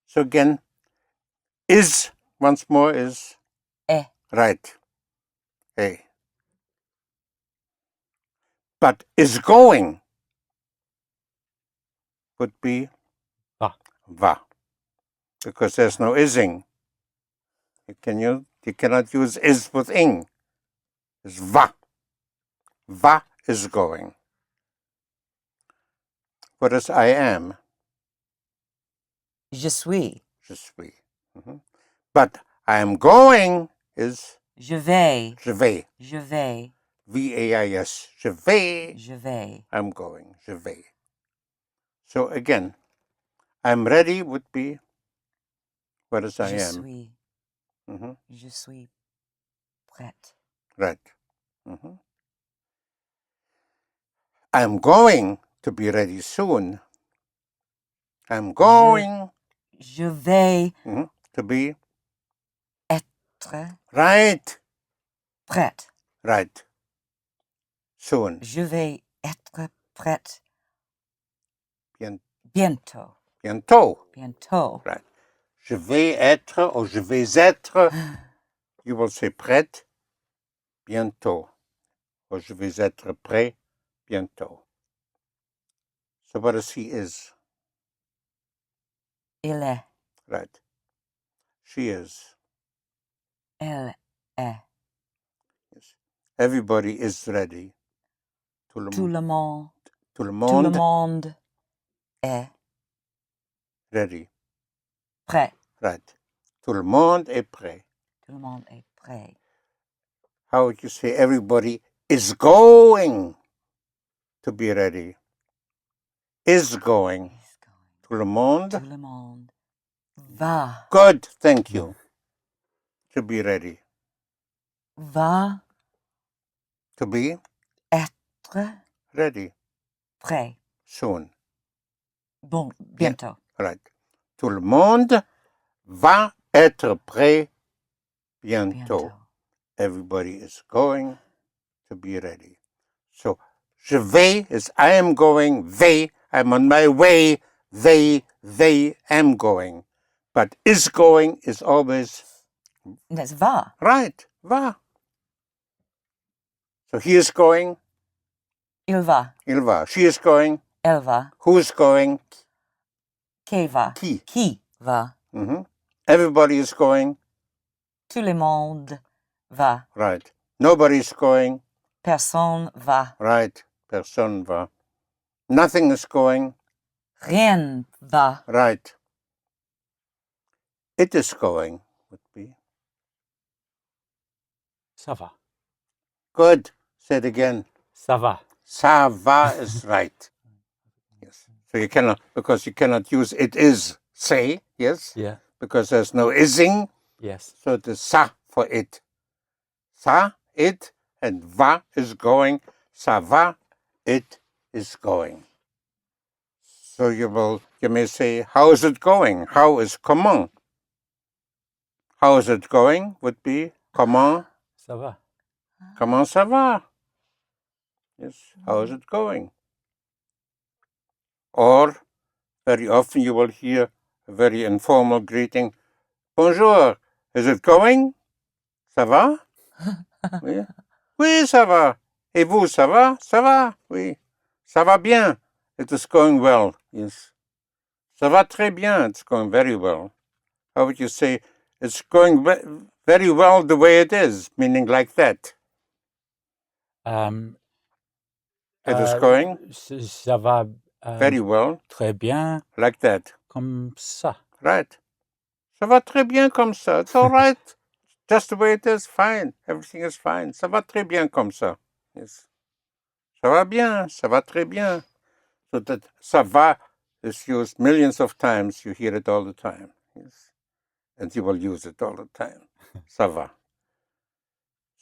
So again, is, once more, is est. right. A. But is going would be va. Because there's no ising. You cannot use is with ing. It's va. Va is going. What is I am? Je suis. Je suis. But I am going is Je vais. je vais. Je vais. V-A-I-S. Je vais. Je vais. I'm going. Je vais. So again, I'm ready would be what is I Je am? suis. Je suis prête. Right. I'm going to be ready soon. I'm going. Je vais to be être right. prête. Right. Soon. Je vais être prête Bientôt. bientôt. Bientôt. Right. Je vais être or je vais être. You will say prête bientôt. Or je vais être prêt bientôt. So what does he is? Il est. Right. She is. Elle est. Yes. Everybody is ready. Tout le monde. Tout le Tout le monde. monde est Ready. prêt. Right. Tout le monde est prêt. Tout le monde est prêt. How would you say everybody is going to be ready? Is going. Tout le monde. Tout le monde va. Good. Thank you. To be ready. Va To be être ready. prêt. Soon. Bon, bientôt. Right. Tout le monde va être prêt bientôt. Everybody is going to be ready. So, je vais is I am going. They, I'm on my way. They am going. But is going is always... That's va. Right, va. So he is going. Il va. Il va. She is going. Elle va. Who's going? Qui va. Qui. Qui va. Everybody is going. Tout le monde va. Right. Nobody is going. Personne va. Right. Personne va. Nothing is going. Rien va. Right. It is going would be. Ça va. Good. Say it again. Ça va. Ça va is right. Yes. So you cannot, because you cannot use it is say, yes? Yeah. Because there's no ising. Yes. So it is ça for it. Ça, it, and va is going. Ça va, it is going. So you may say, how is it going? How is comment? How is it going would be comment. Ça va. Comment ça va? Yes, how is it going? Or, very often you will hear a very informal greeting. Bonjour, is it going? Ça va? Oui. Oui, ça va. Et vous, ça va? Ça va? Oui. Ça va bien. It is going well. Yes. Ça va très bien. It's going very well. How would you say it's going very well the way it is, meaning like that? It is going ça va very well. Très bien. Like that. Comme ça. Right. Ça va très bien comme ça. It's all right. Just the way it is, fine. Everything is fine. Ça va très bien comme ça. Yes. Ça va bien. Ça va très bien. So that ça va is used millions of times. You hear it all the time. Yes. And you will use it all the time. Ça va.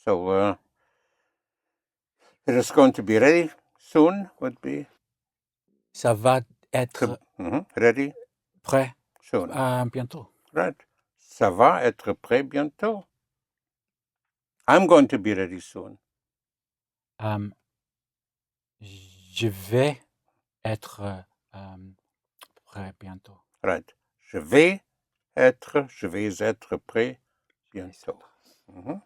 So it is going to be ready soon, would be. Ça va être ready prêt soon. Bientôt. Right. Ça va être prêt bientôt. I'm going to be ready soon. Je vais être prêt bientôt. Right. Je vais être, je vais être prêt bientôt. Mhm.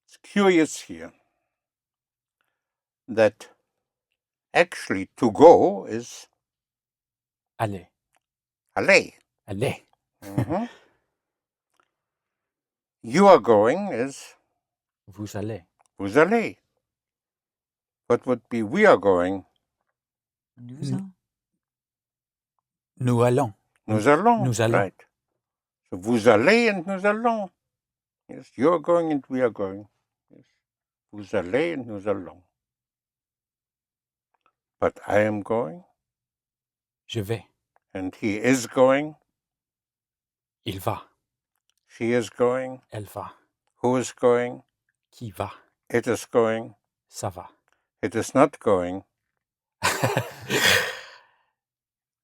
It's curious here that actually to go is Aller. aller. Aller. Mhm. You are going is Vous allez. vous allez. What would be we are going? Nous allons. Nous allons. Nous allons. Nous allons. Right. So vous allez and nous allons. Yes, you are going and we are going. Yes. Vous allez and nous allons. But I am going Je vais. and he is going. Il va. She is going. Elle va. Who is going? Qui va. It is going. Ça va. It is not going.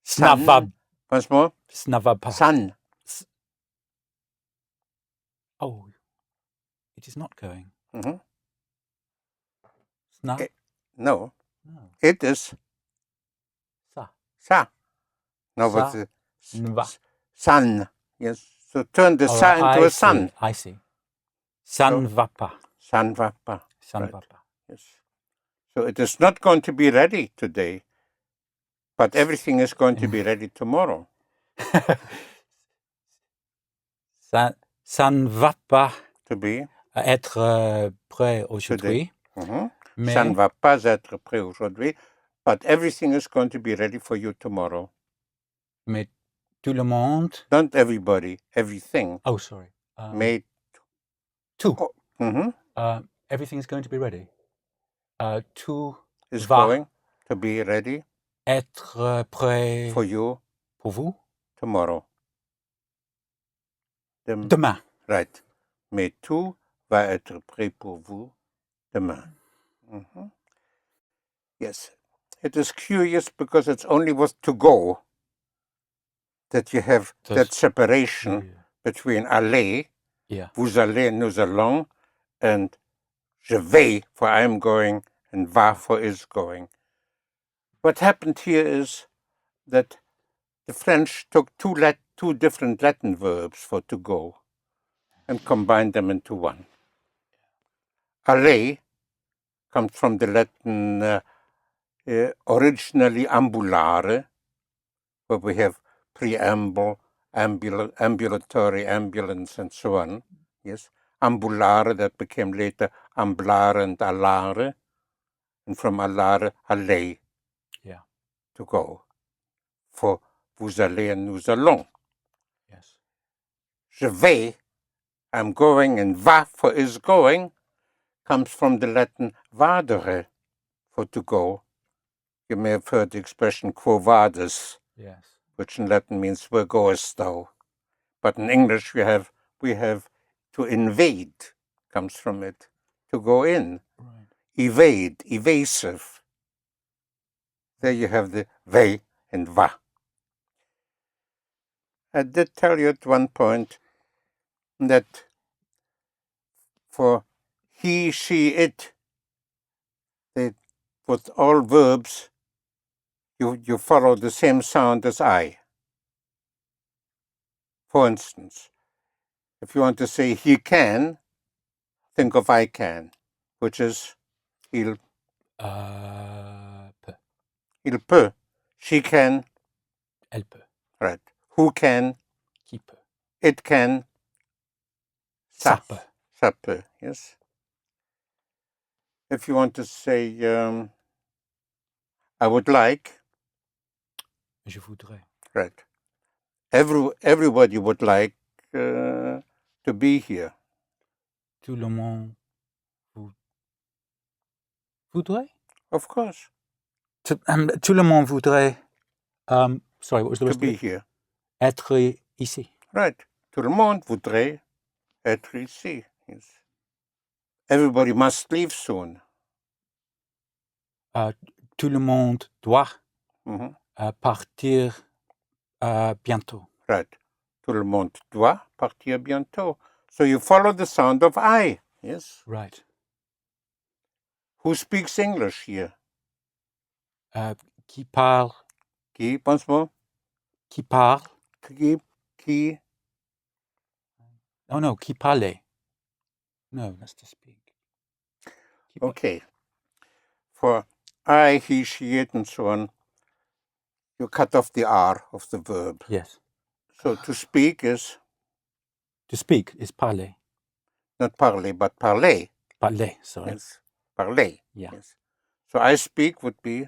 Ça va. Once more. Ça va pas. Sun. Oh. It is not going. Mhm. Sna. No. No. It is Ça. sa. No, Ça but the va. sun. Yes. So turn the Oh, sa into I a sun. see. I see. Ça So- ne va pas. Ça ne va pas. Ça ne Right. va pas. Yes. So it is not going to be ready today, but everything is going to be ready tomorrow. Ça ne va pas To be. être prêt aujourd'hui, Mhm. mais Ça ne va pas être prêt aujourd'hui, but everything is going to be ready for you tomorrow. tout le monde. Not everybody, everything. Oh, sorry. Mais Tout. oh, mhm, Everything is going to be ready. Tout is va going to be ready être prêt for you pour vous tomorrow. demain. Right. Mais tout va être prêt pour vous demain. Mhm. Yes. It is curious because it's only with to go that you have that separation between aller, Yeah. vous allez, nous allons, and je vais, for I am going, and va, for is going. What happened here is that the French took two different Latin verbs for to go and combined them into one. Aller comes from the Latin originally ambulare, where we have preamble, ambulatory, ambulance, and so on. Yes, ambulare, that became later amblare and allare, and from allare, aller, Yeah. to go. For vous allez and nous allons. Yes. Je vais, I'm going, and va, for is going, comes from the Latin vadere, for to go. You may have heard the expression quo vadis, Yes. which in Latin means where goest thou? But in English we have to invade, comes from it, to go in. Right. Evade, evasive. There you have the ve and va. I did tell you at one point that for he, she, it, with all verbs, you follow the same sound as I. For instance, if you want to say he can, think of I can, which is il Peut. peut. She can. Elle peut. Right. Who can? Qui peut. It can. Ça peut. Ça peut. Yes. If you want to say I would like. Je voudrais. Right. Everybody would like to be here. Tout le monde voudrait? Of course. Tout le monde voudrait. Sorry, what was the To rest of be it? here. Être ici. Right. Tout le monde voudrait être ici. Yes. Everybody must leave soon. Tout le monde doit Mhm. partir bientôt. Right. Tout le monde doit partir bientôt. So you follow the sound of I. Yes. Right. Who speaks English here? Qui parle? Qui, once more? Qui parle? qui, Oh no, qui parle. No, that's to speak. okay. For I, he, she, it, and so on, you cut off the R of the verb. Yes. So to speak is To speak is parler. not parler, but parler. Parler, sorry. Yes, parler. Yeah. Yes. So I speak would be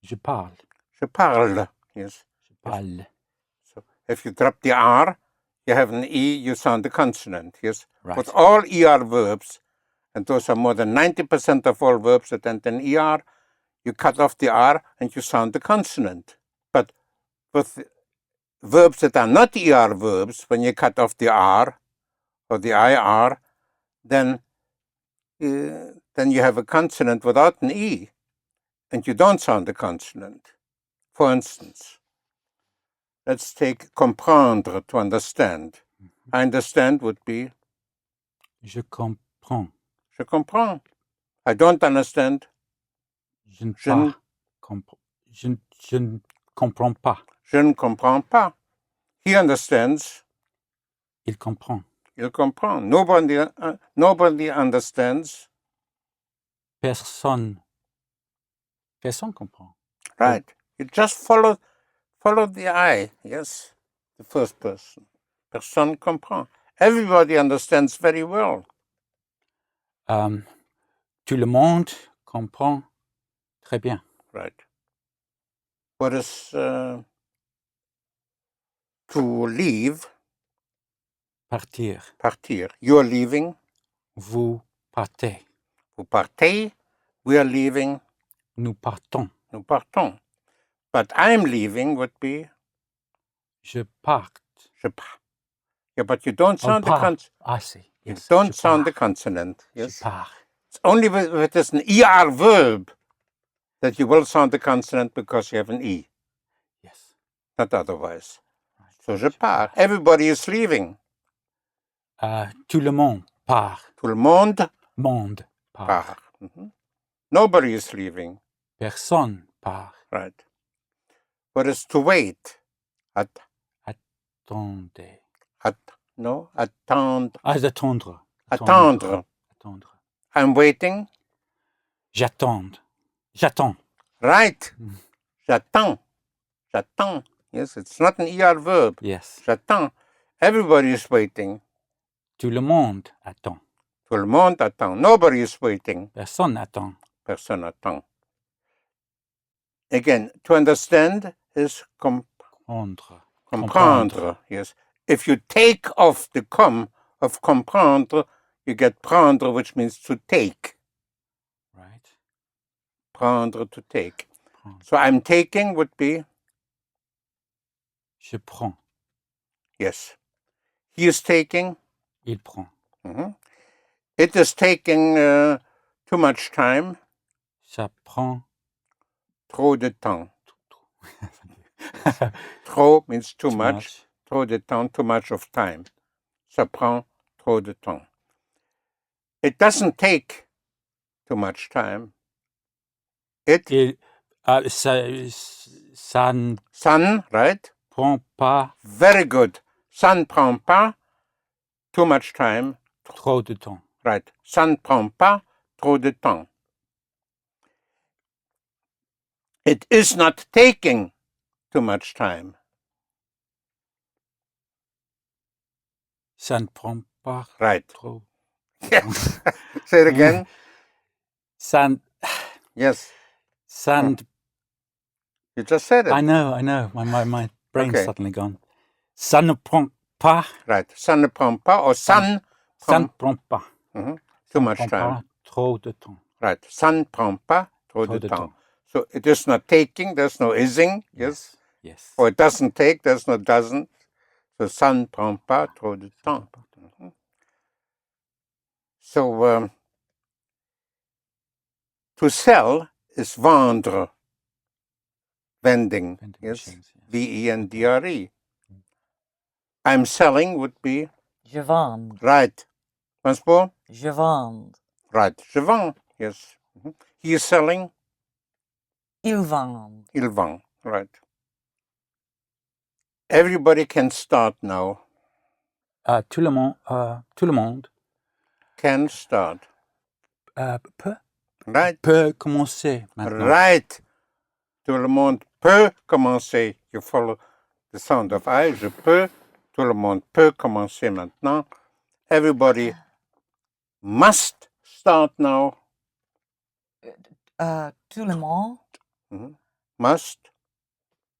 Je parle. je parle. Yes. Je parle. So if you drop the R, you have an E, you sound the consonant. Yes. Right. With all ER verbs, and those are more than 90% of all verbs that end in ER, you cut off the R and you sound the consonant. But with verbs that are not ER verbs, when you cut off the R or the IR, then you have a consonant without an E, and you don't sound the consonant. For instance, let's take comprendre, to understand. I understand would be Je comprends. je comprends. I don't understand. Je ne Je ne- pas compre- je ne comprends pas. Je ne comprends pas. He understands. Il comprend. Il comprend. Nobody understands. Personne comprend. Right. You just follow the I. Yes, the first person. Personne comprend. Everybody understands very well. Tout le monde comprend très bien. Right. What is to leave? Partir. Partir. You're leaving. Vous partez. Vous partez. We are leaving. Nous partons. Nous partons. But I'm leaving would be Je parte. je pars. Yeah, but you don't sound the consonant. I see. You Yes. don't Je sound the pars. consonant. Je Yes. pars. It's only if it is an ER verb that you will sound the consonant because you have an E. Yes. Not otherwise. So je pars. Everybody is leaving. Tout le monde part. Tout le monde Monde part. part. Mhm. Nobody is leaving. Personne part. Right. What is to wait? Attendez. No? Attendre. Attendre. Attendre. Attendre. I'm waiting. J'attends. Right. J'attends. J'attends. Yes, it's not an ER verb. Yes. J'attends. Everybody is waiting. Tout le monde attend. Tout le monde attend. Nobody is waiting. Personne attend. Personne attend. Again, to understand is comprendre. Yes. If you take off the of comprendre, you get prendre, which means to take. Right. Prendre, to take. Prendre. So I'm taking would be? Je prends. Yes. He is taking? Il prend. Mm-hmm. It is taking too much time. Ça prend. Trop de temps. Trop means too much. Trop de temps, too much of time. Ça prend trop de temps. It doesn't take too much time. Ça ne right? prend pas. Very good. Ça ne prend pas too much time. Trop de temps. Right. Ça ne prend pas trop de temps. It is not taking too much time. Ça ne prend pas right. trop. Yes. Say it again. Yes. You just said it. I know. My brain's suddenly gone. Ça ne prend pas. Right. Ça ne prend pas or ça ne prend pas. Mm-hmm. Too much time. Pas trop de temps. Right. Ça ne prend pas trop de temps. So it is not taking, there's no ising, yes? Yes. Or it doesn't take, there's no doesn't. So ça ne prend pas trop de temps. Mm-hmm. So to sell is vendre. Vending, yes? Machines, yes. V-E-N-D-R-E. I'm selling would be? Je vends. Right. Once more? Je vends. Right. Je vends, yes. Mm-hmm. He is selling? Il vend. Il vend, right. Everybody can start now. Tout le monde Can start. Right? peut commencer maintenant. Right. Tout le monde peut commencer. You follow the sound of I. Je peux. Tout le monde peut commencer maintenant. Everybody must start now. Tout le monde. Must.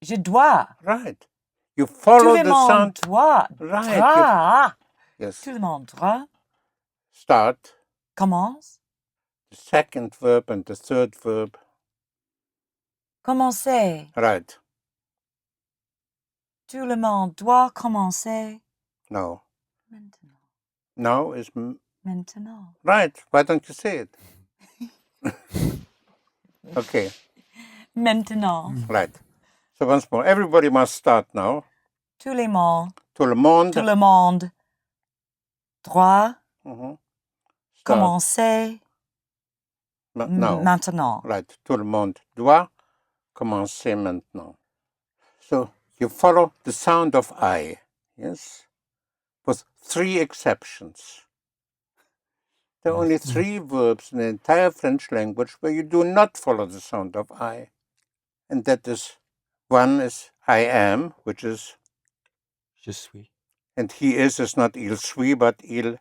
Je dois. Right. You follow Tout le the monde sound. doit. Right. Doit. Yes. Tout le monde doit. Start. Commence. The second verb and the third verb. Commencer. Right. Tout le monde doit commencer. No. Maintenant. Now is Maintenant. right. Why don't you say it? Okay. Maintenant. Right. So once more, everybody must start now. Tout le monde. Tout le monde. Tout le monde doit Start. commencer Now. maintenant. Right. Tout le monde doit commencer maintenant. So you follow the sound of I. Yes. With 3 exceptions. There are only 3 verbs in the entire French language where you do not follow the sound of I. And that is, one is I am, which is, Je suis. and he is not il suis, but il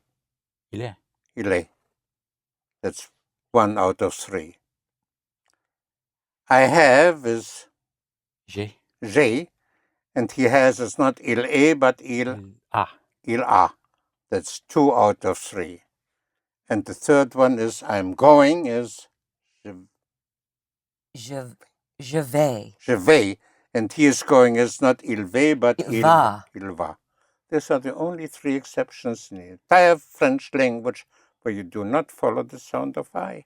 est. est. That's 1 out of 3. I have is j'ai, and he has is not il est, but il a. That's 2 out of 3. And the third one is I'm going is Je vais. je vais, and he is going is not il va, but Il va. Il va. These are the only 3 exceptions in the entire French language where you do not follow the sound of I.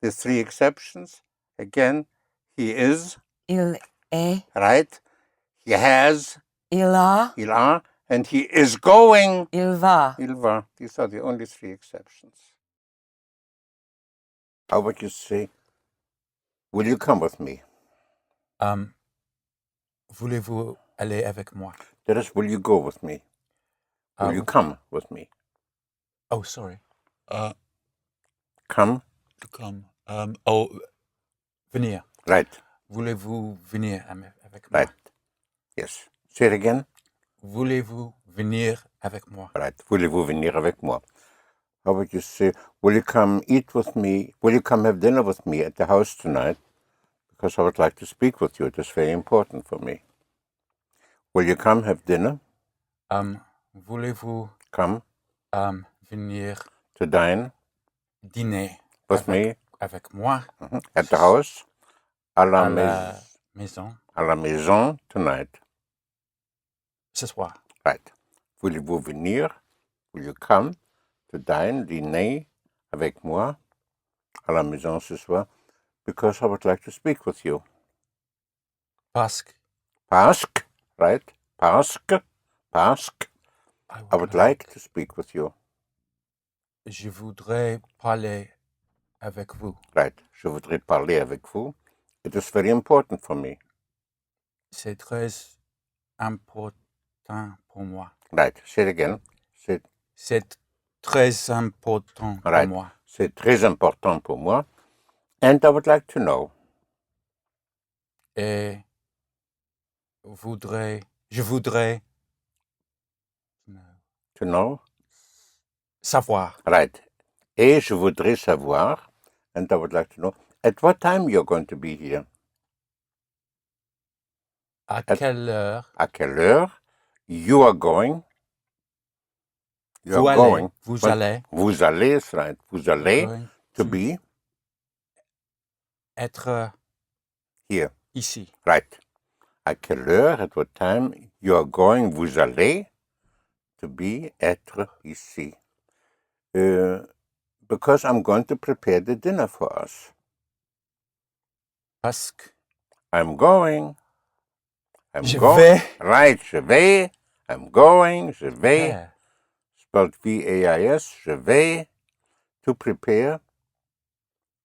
The 3 exceptions, again, he is. Il est. Right. He has. Il a. Il a. And he is going. Il va. Il va. These are the only 3 exceptions. How would you say, will you come with me? Voulez-vous aller avec moi? That is, will you go with me? Will you come with me? Oh, sorry. Come. To come. Venir. Right. Voulez-vous venir avec moi? Right. Yes. Say it again. Voulez-vous venir avec moi? Right. Voulez-vous venir avec moi? How would you say, will you come eat with me? Will you come have dinner with me at the house tonight? Because I would like to speak with you. It is very important for me. Will you come have dinner? Voulez-vous come venir to dine dîner with me avec moi at the house à la maison tonight? Ce soir. Right. Voulez-vous venir? Will you come to dîner avec moi à la maison ce soir? Because I would like to speak with you. Parce que. Right? Parce que. I would like to speak with you. Je voudrais parler avec vous. Right. Je voudrais parler avec vous. It is very important for me. C'est très important pour moi. Right. Say it again. C'est très important pour right. moi. C'est très important pour moi. And I would like to know. Et je voudrais To know? Savoir. Right. Et je voudrais savoir, and I would like to know, at what time you're going to be here? Quelle heure? À quelle heure you are going? Vous allez. Vous allez. Vous allez, right. Vous allez to be être here. Ici. Right. À quelle heure, at what time you are going, vous allez to be, être ici. Because I'm going to prepare the dinner for us. Parce que. I'm going. Je vais. Right, je vais. I'm going, je vais. Spelled V-A-I-S, je vais. To prepare.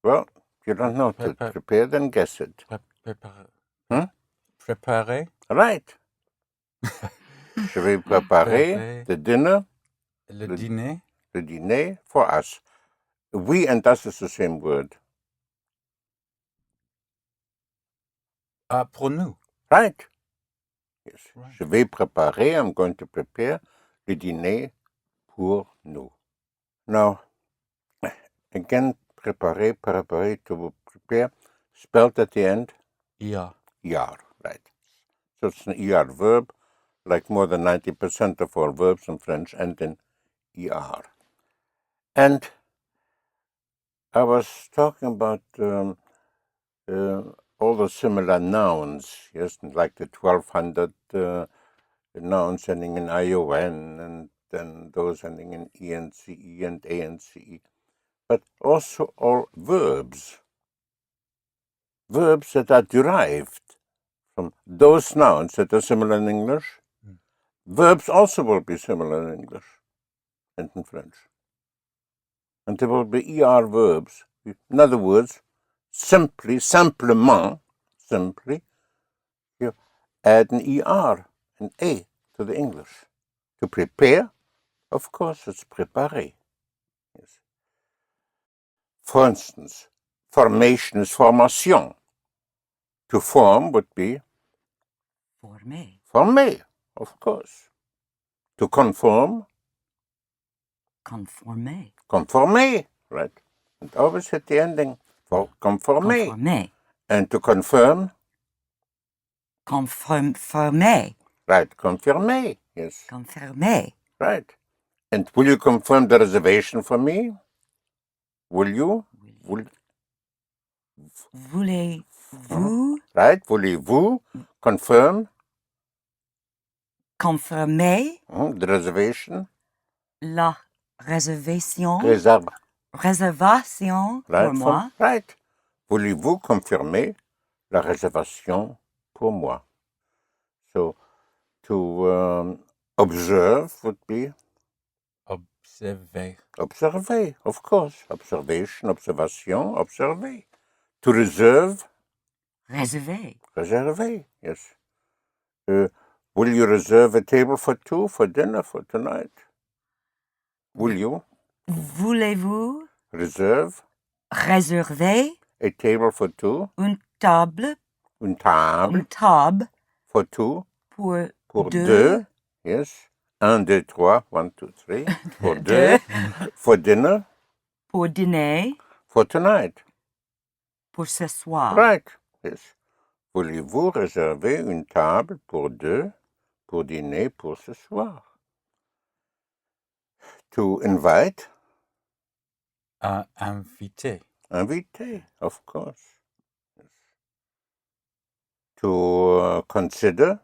Well, you don't know to prepare, then guess it. Préparer. Right. Je vais préparer the dinner, Le dîner. the dîner for us. We and us is the same word. Pour nous. Right. Yes. Right. Je vais préparer, I'm going to prepare le dîner pour nous. Now, again, préparer, to prepare, spelled at the end? Ja. ER, right. So it's an ER verb, like more than 90% of all verbs in French end in ER. And I was talking about all the similar nouns, yes, like the 1200 nouns ending in ION, and then those ending in ENCE and ANCE, but also all verbs that are derived from those nouns that are similar in English. Verbs also will be similar in English and in French. And there will be ER verbs. In other words, simplement, you add an ER, an A to the English. To prepare, of course, it's préparer. Yes. For instance, formation is formation. To form would be former, of course. To conform, conformer, right? And always hit the ending for conformer. And to confirm, confirmer. right, confirmer, yes. Confirmer. Right. And will you confirm the reservation for me? Will you? Voulez-vous Right, voulez-vous confirm confirmer the reservation? la réservation Right, pour moi? Right. Voulez-vous confirmer la réservation pour moi? So, to observe would be? Observer. Observer, of course. Observation, observation, observer. To reserve? Réserver. Reserver, yes. Will you reserve a table for two for dinner for tonight? Will you? Voulez-vous Reserve? réserver A table for two? une table for two? pour deux? Yes. 1, 2, 3. 1, 2, 3. For deux. For dinner? pour dîner, For tonight. pour ce soir. Right. Yes. Voulez-vous réserver une table pour deux pour dîner pour ce soir? To invite? Inviter. Inviter, of course. Yes. To consider?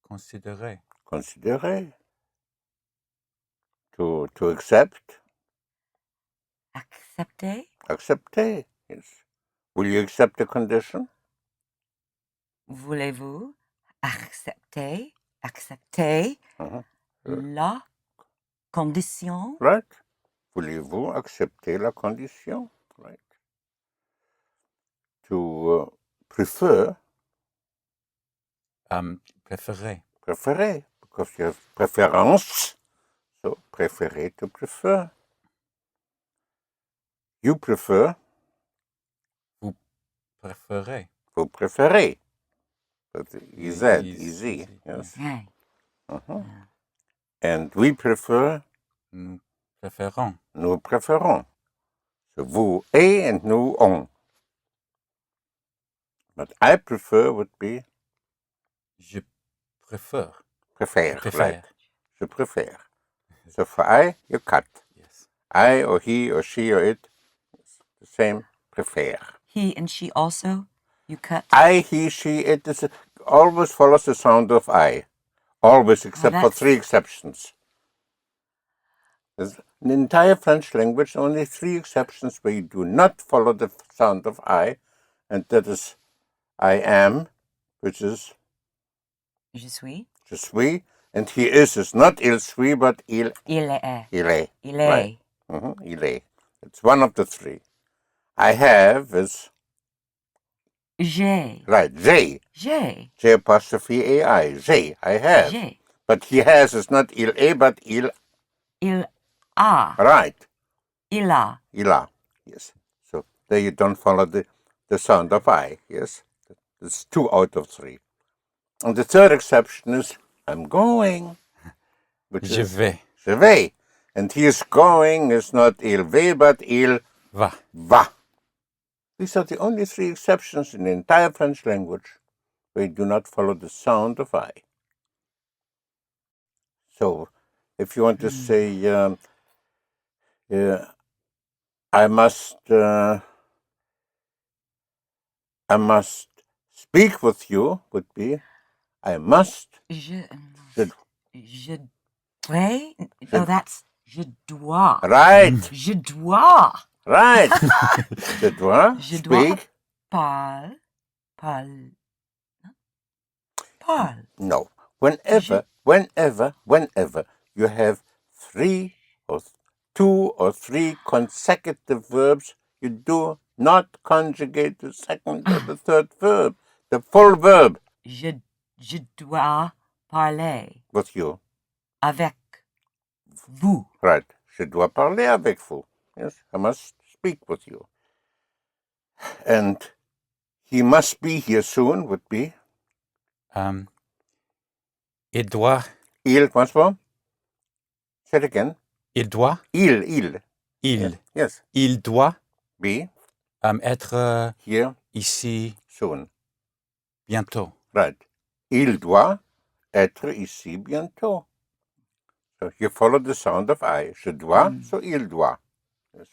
Considérer. Considérer. To accept? Accepter. Accepter, yes. Will you accept the condition? Voulez-vous accepter la condition? Right. Voulez-vous accepter la condition? Right. To prefer? Préférer. Préférer, because you have preference. So, préférer to prefer. You prefer? Vous préférez. Vous préférez. That's easy. Easy. Yes. Yeah. And we prefer? Nous préférons. Nous préférons. So, vous et and nous on. But I prefer would be? Je préfère. Préfère, right. Je préfère. So for I, you cut. Yes. I or he or she or it, the same, préfère. He and she also, you cut? I, he, she, it always follows the sound of I. Always, except for 3 exceptions. There's in the entire French language, only 3 exceptions where you do not follow the sound of I, and that is I am, which is Je suis. Je suis, and he is not il suis, but il est. Il est. Il est. Right. Il est. It's one of the 3. I have is J'ai. Right, j'ai. J'ai. J apostrophe AI. J'ai, I have. J'ai. But he has is not il est, but il. Il a. Right. Il a. Il a. Yes. So there you don't follow the sound of I. Yes. It's 2 out of 3. And the third exception is I'm going. Which Je is vais. je vais. And he is going is not il va, but il Va. va. These are the only 3 exceptions in the entire French language where you do not follow the sound of I. So, if you want to say, I must speak with you, would be, I must. Je Je- Oh, that's je dois. Right. Je dois. Right. Je dois Je dois speak. parle. No. Whenever you have 2 or 3 consecutive verbs, you do not conjugate the second or the third verb, the full verb. Je dois parler With you. avec vous. Right. Je dois parler avec vous. Yes, I must speak with you. And he must be here soon would be. Il doit. Il, once more. Say it again. Il doit. Il. Yes. Il doit Be. être Here. ici Soon. bientôt. Right. Il doit être ici bientôt. So you follow the sound of I. Je dois, so il doit. Yes.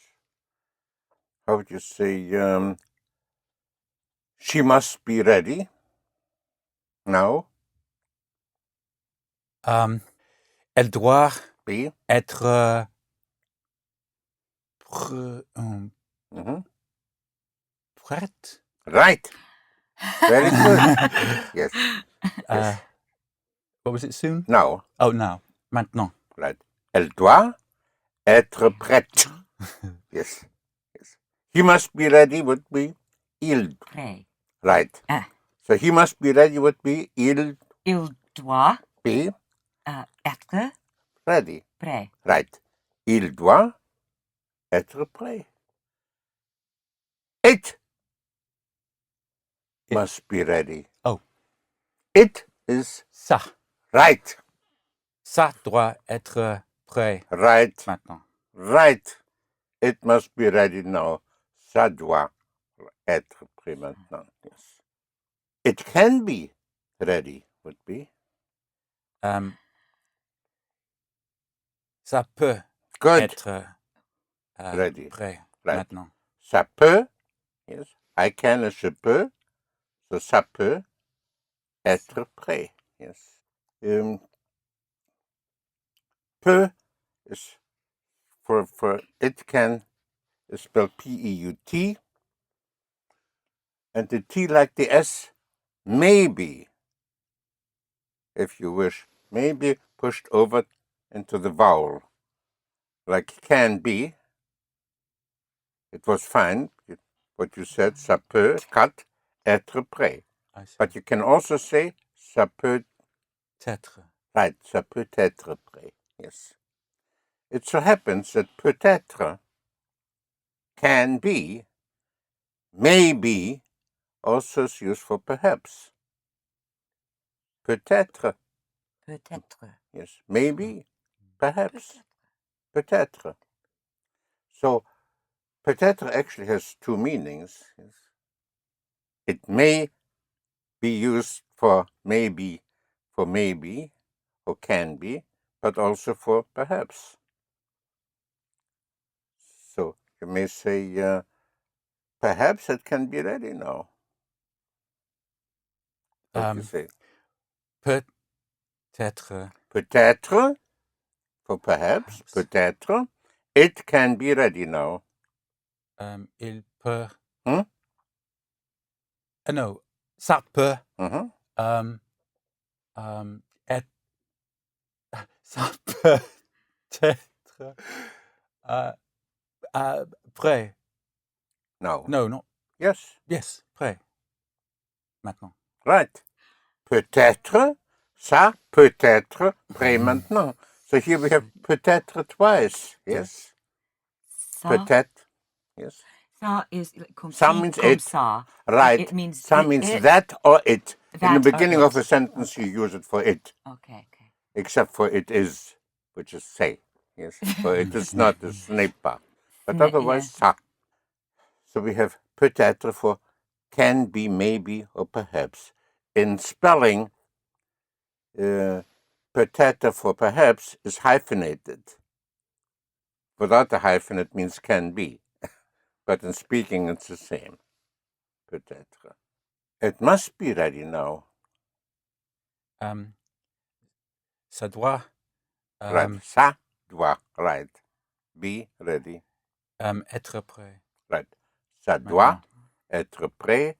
How would you say, she must be ready now? Elle doit Be. être prête. Right. Very good. Yes. What was it, soon? Now. Oh, now. Maintenant. Right. Elle doit être prête. Yes. He must be ready would be il. Prêt. Right. So he must be ready would be il doit be être ready. prêt. Right. Il doit être prêt. It must be ready. Oh. It is Ça. right. Ça doit être prêt. Right. Maintenant. Right. It must be ready now. Ça doit être prêt maintenant. Yes. It can be ready would be. Ça peut Good. être Ready. prêt Right. maintenant. Ça peut. Yes. I can is je peux. So ça peut être prêt. Yes. Peut is for it can is spelled P-E-U-T. And the T like the S maybe, if you wish, maybe pushed over into the vowel. Like can be. It was fine, what you said, ça peut, cut, être prêt. But you can also say, ça peut être. Right, ça peut être prêt. Yes. It so happens that peut-être, can be, maybe, also is used for perhaps. Peut-être. Peut-être. Yes. Maybe, perhaps. Peut-être. So, peut-être actually has 2 meanings. Yes. It may be used for maybe, or can be, but also for perhaps. So, you may say, perhaps it can be ready now. What do you say? Peut-être. Peut-être, for perhaps, peut-être, it can be ready now. Il peut. No, ça peut. Être. Ça peut être prêt. No. No, not. Yes. Yes, prêt. maintenant. Right. Peut-être, ça, peut-être, prêt maintenant. So here we have peut-être twice. Yes. Ça, Peut-être. Yes. ça is comme Ça si, means comme it. ça. Right. It means Ça it, means it, that or it. In the that or beginning of it. a sentence, you use it for it, Okay, okay. except for it is, which is say. Yes. For it is not, ce n'est pas. But Yeah. otherwise, ça. So we have peut-être for can be, maybe, or perhaps. In spelling, peut-être for perhaps is hyphenated. Without a hyphen, it means can be. But in speaking, it's the same. Peut-être. It must be ready now. Ça doit Right. Ça doit, right. Be ready. être prêt. Right. Ça maintenant. doit être prêt,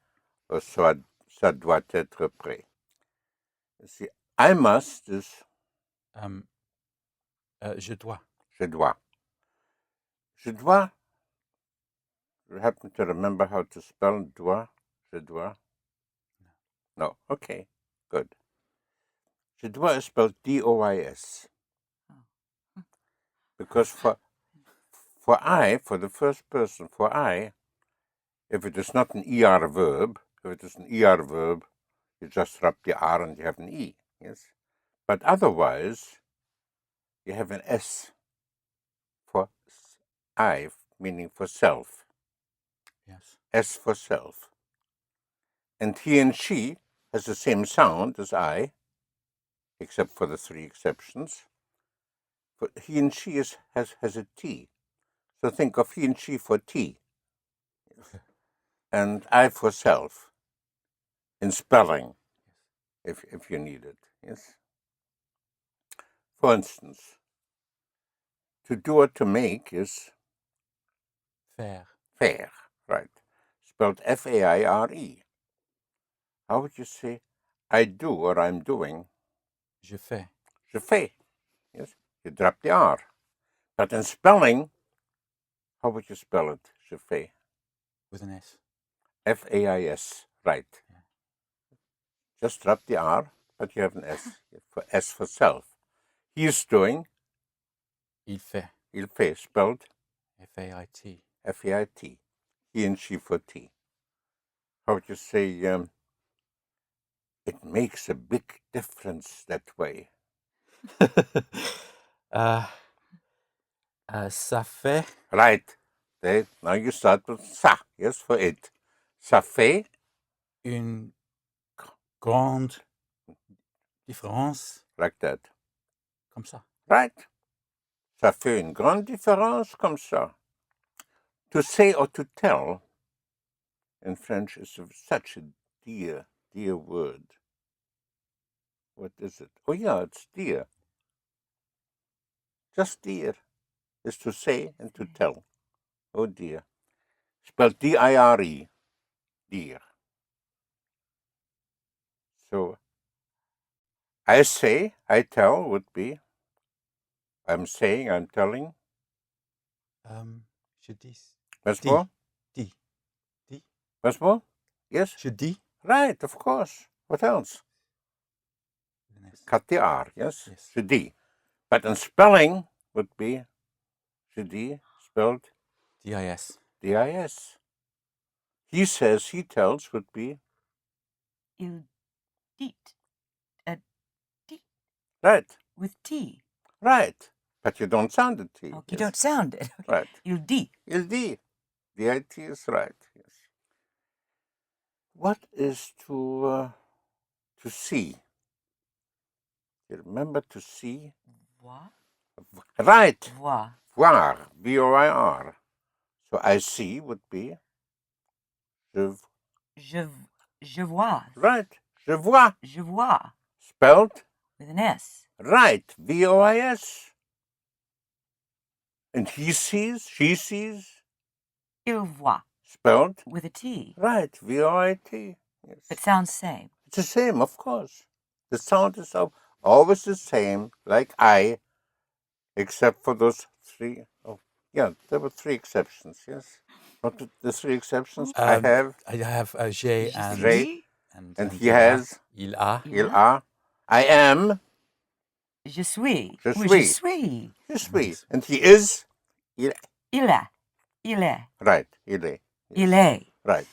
or ça doit être prêt. You see, I must is Je dois. je dois. Je dois. You happen to remember how to spell dois? Je dois? No. Okay. Good. Je dois is spelled D-O-I-S. Because for I, for the first person, for I, if it is not an ER verb, if it is an ER verb, you just rub the R and you have an E. Yes. But otherwise, you have an S for I, meaning for self. Yes. S for self. And he and she has the same sound as I, except for the three exceptions. But he and she has a T. So think of he and she for T. And I for self. In spelling, if you need it. Yes. For instance, to do or to make is Faire. faire, right? Spelled F-A-I-R-E. How would you say I do or I'm doing? Je fais. Je fais. Yes. You drop the R. But in spelling, how would you spell it? Je fais. With an S. F-A-I-S. Right. Yeah. Just drop the R, but you have an S. For S for self. He's doing. Il fait. Il fait. Spelled F-A-I-T. F-A-I-T. He and she for T. How would you say it makes a big difference that way? Ça fait. Right. Now you start with ça. Yes, for it. Ça fait Une grande différence. like that. Comme ça. Right. Ça fait une grande différence comme ça. To say or to tell in French is such a dear, dear word. What is it? Oh, yeah, it's dear. Just dear is to say and to tell. Oh, dear. Spelled D-I-R-E. Dear. So, I say, I tell would be, I'm saying, I'm telling. Je dis. What's more? Dis. What's more? Yes? Je dis. Right, of course. What else? With an S. Cut the R, yes? Yes. Je dis. But in spelling would be je dis, spelled D-I-S. D-I-S. He says, he tells would be Il dit. Dit. right. With T. Right. But you don't sound the T. Oh, you don't sound it. Okay. Right. Il dit. Il dit. D-I-T is right. Yes. What is to see? You remember to see? Voir. Right. Voir. Voir. V-O-I-R. So I see would be Je vois. right. Je vois. Je vois. Spelled With an S. right. V-O-I-S. And he sees, she sees. Il voit. Spelled with a T. right. V-O-I-T. Yes. It sounds same. It's the same, of course. The sound is always the same, like I, except for those three. Oh, yeah, there were three exceptions, yes? What the three exceptions? I have J and J. And he has. Il a. Il a. I am. Je suis. Je Oui, suis. je suis. Je suis. And he is. Il. Il est. Il est. Right. Il est. Il est. Right.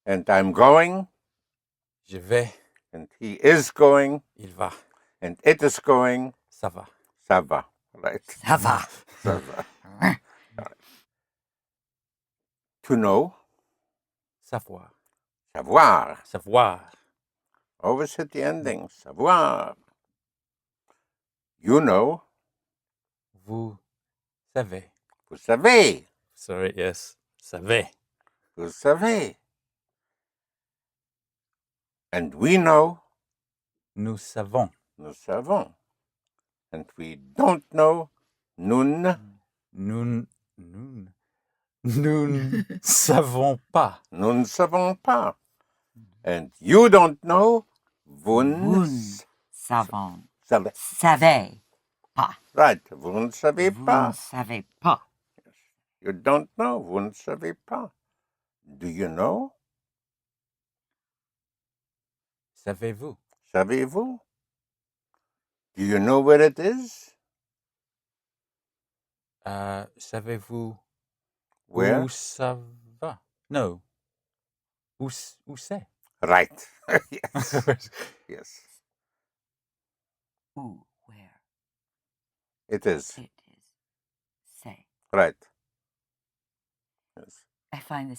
And I'm going. Je vais. And he is going. Il va. And it is going. Ça va. Ça va. Right. Ça va. Ça va. To know. Savoir. Savoir. Savoir. Always hit the ending. Savoir. You know. Vous savez. Vous savez. Sorry, yes. Savez. Vous savez. And we know. Nous savons. Nous savons. And we don't know. Nous. Nous ne savons pas. Nous ne savons pas. And you don't know. Vous Vous ne ne savons. savez. Savez pas. Right. Vous ne savez Vous pas. ne savez pas. You don't know. Vous ne savez pas. Do you know? Savez-vous? Savez-vous? Do you know where it is? Savez-vous Where? où ça va? No. Où c'est? Right. Yes. Yes. Où, where. It is. It is. Say. Right. Yes. I find the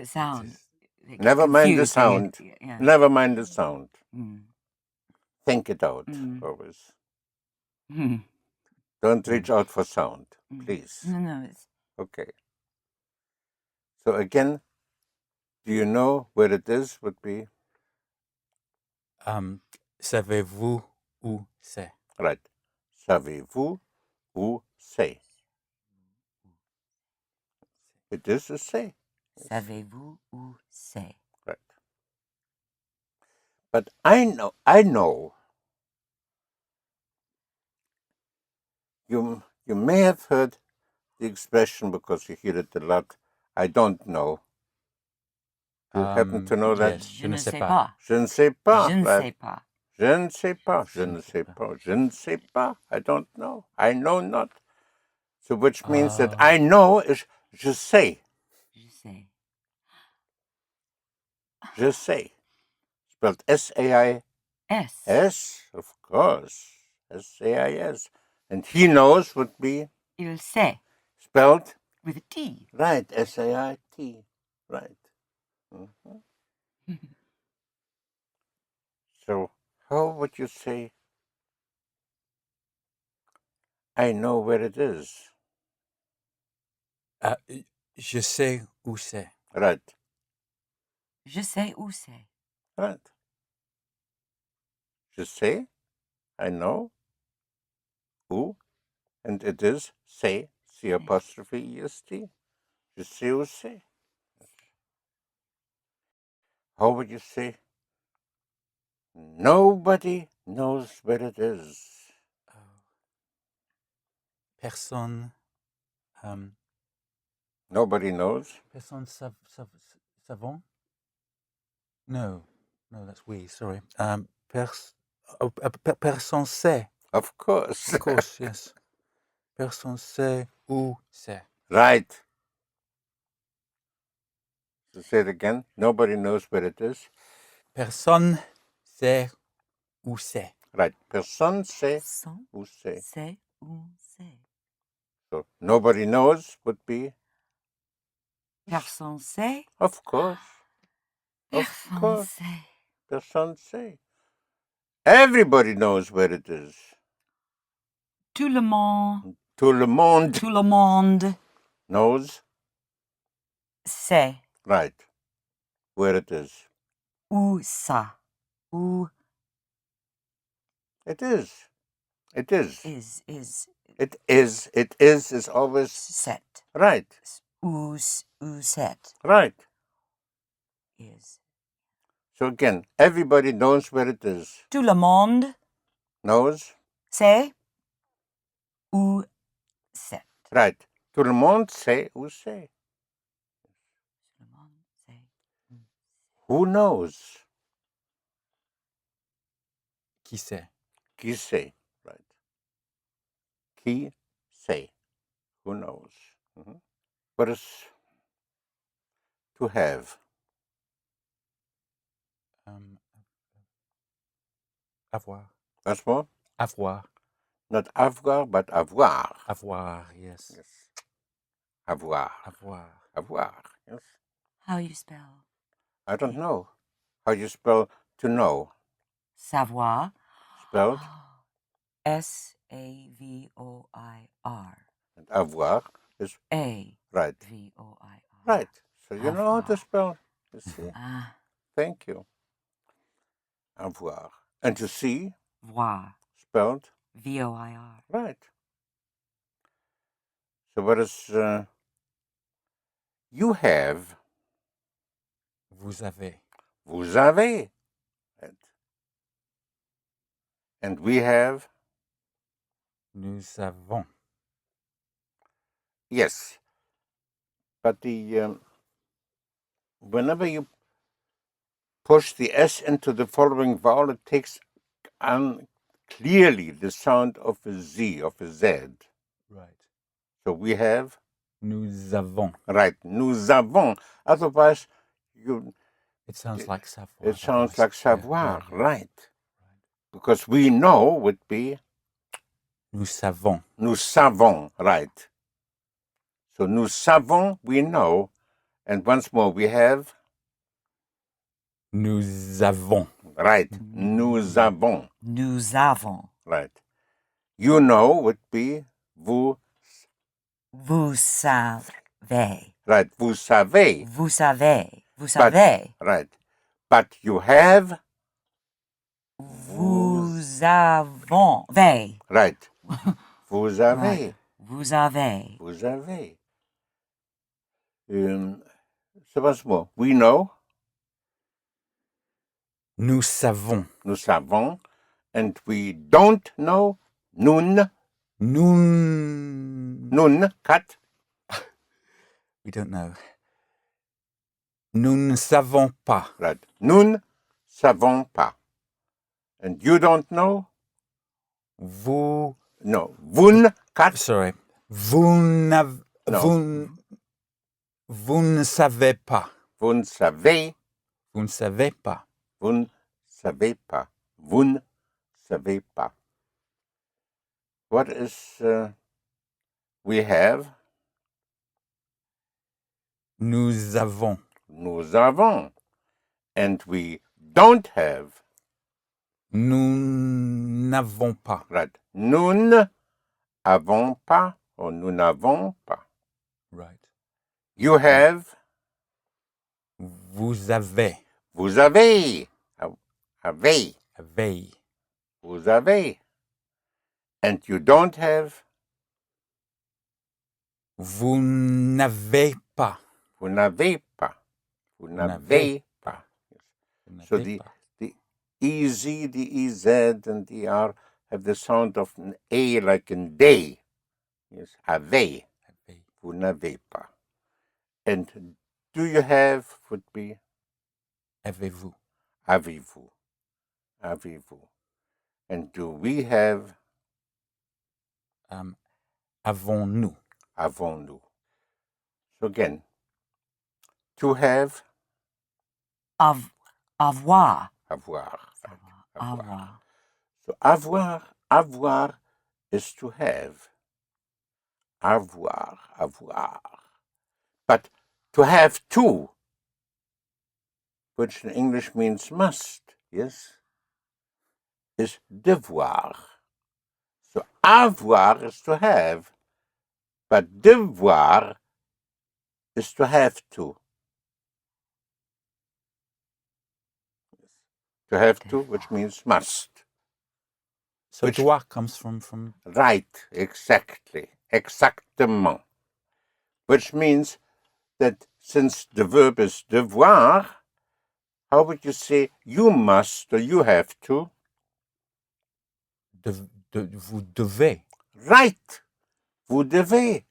sound. Never mind the sound. Yeah. Never mind the sound. Mm. Think it out always. Don't reach out for sound, please. No, it's... Okay. So again, do you know where it is would be? Savez-vous où c'est? Right. Savez-vous où c'est? It is a say. Savez-vous où c'est? Right. But I know. You may have heard the expression because you hear it a lot. I don't know. You happen to know that? Yes, je ne sais pas. Je ne sais pas. Je ne Right. sais pas. Je ne sais pas. Je ne sais pas. Je ne sais pas. I don't know. I know not. So which means that I know is je sais. Je sais. Je sais. Spelled S-A-I-S, S. of course. S-A-I-S. And he knows would be Il sait. spelled? With a T. Right, S-A-I-T. Right. So how would you say, I know where it is? Je sais où c'est. Right. Je sais où c'est. Right. Je sais, I know, où, and it is say, C''E''S''T. Je sais où c'est. How would you say? Nobody knows where it is. Personne. Nobody knows. Personne savant? No, that's we. Sorry. Personne sait. Of course. Of course, yes. Personne sait où c'est. Right. So say it again. Nobody knows where it is. Personne sait où c'est. Right. Personne sait Personne où c'est. sait où c'est. So nobody knows would be? Personne sait. Of course. Of Personne course. sait. Personne sait. Everybody knows where it is. Tout le monde. Tout le monde Tout le monde knows. sait Right. Where it is. où ça. Où It is. It is. is. It is. It is always C'est. right. Où c'est. Right. Is. So again, everybody knows where it is. Tout le monde Knows. sait où c'est. Right. Tout le monde sait où c'est. Tout le monde Who knows? Qui sait? Qui sait, right? Qui sait? Who knows? What is to have? Avoir. Once more? Avoir. Not avoir, but avoir. Avoir, yes. Yes. Avoir. Avoir. Avoir, yes. How you spell? I don't know how you spell to know. Savoir. Spelled? S-A-V-O-I-R. And avoir is A. right. V-O-I-R. Right. So you know how to spell. You see. Ah. Thank you. Avoir. And to see? Voir. Spelled? V-O-I-R. Right. So what is you have? Vous avez. Vous avez. Right. And we have? Nous avons. Yes. But the whenever you push the S into the following vowel, it takes on clearly the sound of a Z, of a Z. Right. So we have? Nous avons. Right. Nous avons. Otherwise, it sounds like savoir. It sounds like savoir, yeah. right. Because we know would be? Nous savons. Nous savons, right. So nous savons, we know. And once more, we have? Nous avons. Right. Nous avons. Nous avons. Right. You know would be vous. Vous savez. Right. Vous savez. Vous savez. Vous savez. Right. But you have? Vous avez. Right. Vous avez. Right. Vous avez. Vous avez. So once more. We know? Nous savons. Nous savons. And we don't know? Nun. Nun. Cut. We don't know. Nous ne savons pas. Right. Nous ne savons pas. And you don't know? Vous. No. Vous ne. Cut. Sorry. Vous n'avez. No. Vous ne savez pas. Vous ne savez. Vous ne savez pas. Vous ne savez pas. Vous ne savez pas. What is we have? Nous avons. Nous avons. And we don't have? Nous n'avons pas. Right. Nous n'avons pas or nous n'avons pas. Right. You have? Vous avez. Vous avez. Avez. Avez. Vous avez. And you don't have? Vous n'avez pas. Vous n'avez pas. Vous n'avez pas. So the EZ, the EZ, and the R have the sound of an A like in day. Yes, avez. Vous n'avez pas. And do you have would be? Avez-vous. Avez-vous. Avez-vous. And do we have? Avons-nous. Avons-nous. So again, to have? Avoir. Avoir. Avoir. So avoir is to have. Avoir. But to have two, which in English means must, yes, is devoir. So avoir is to have, but devoir is to have to. To have to, which means must. So devoir comes from... Right, exactly. Exactement. Which means that since the verb is devoir, how would you say you must or you have to? Vous devez. Right. Vous devez.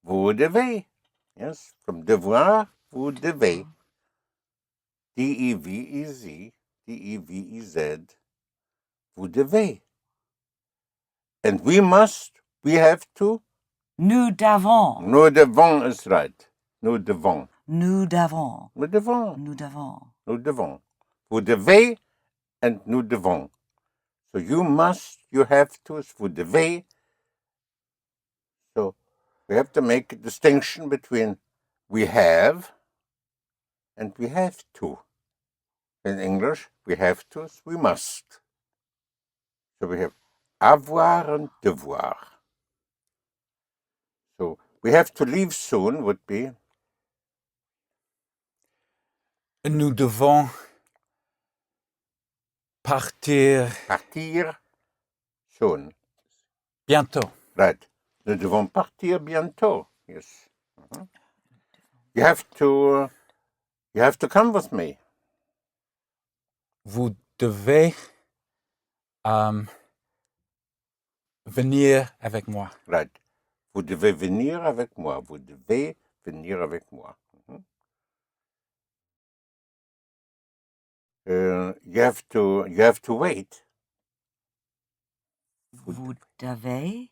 Vous devez. Yes, from devoir, vous devez. D-E-V-E-Z, D-E-V-E-Z, vous devez. And we have to. Nous devons. Nous devons is right. Nous devons. Nous devons. Nous devons. Nous devons. Nous devons. Vous devez and nous devons. So you must, you have to is vous devez. So we have to make a distinction between we have and we have to. In English, we have to is we must. So we have avoir and devoir. So we have to leave soon would be Nous devons partir soon. bientôt. Right. Nous devons partir bientôt. Yes. You have to come with me. Vous devez venir avec moi. Right. Vous devez venir avec moi. Vous devez venir avec moi. You have to wait. Vous devez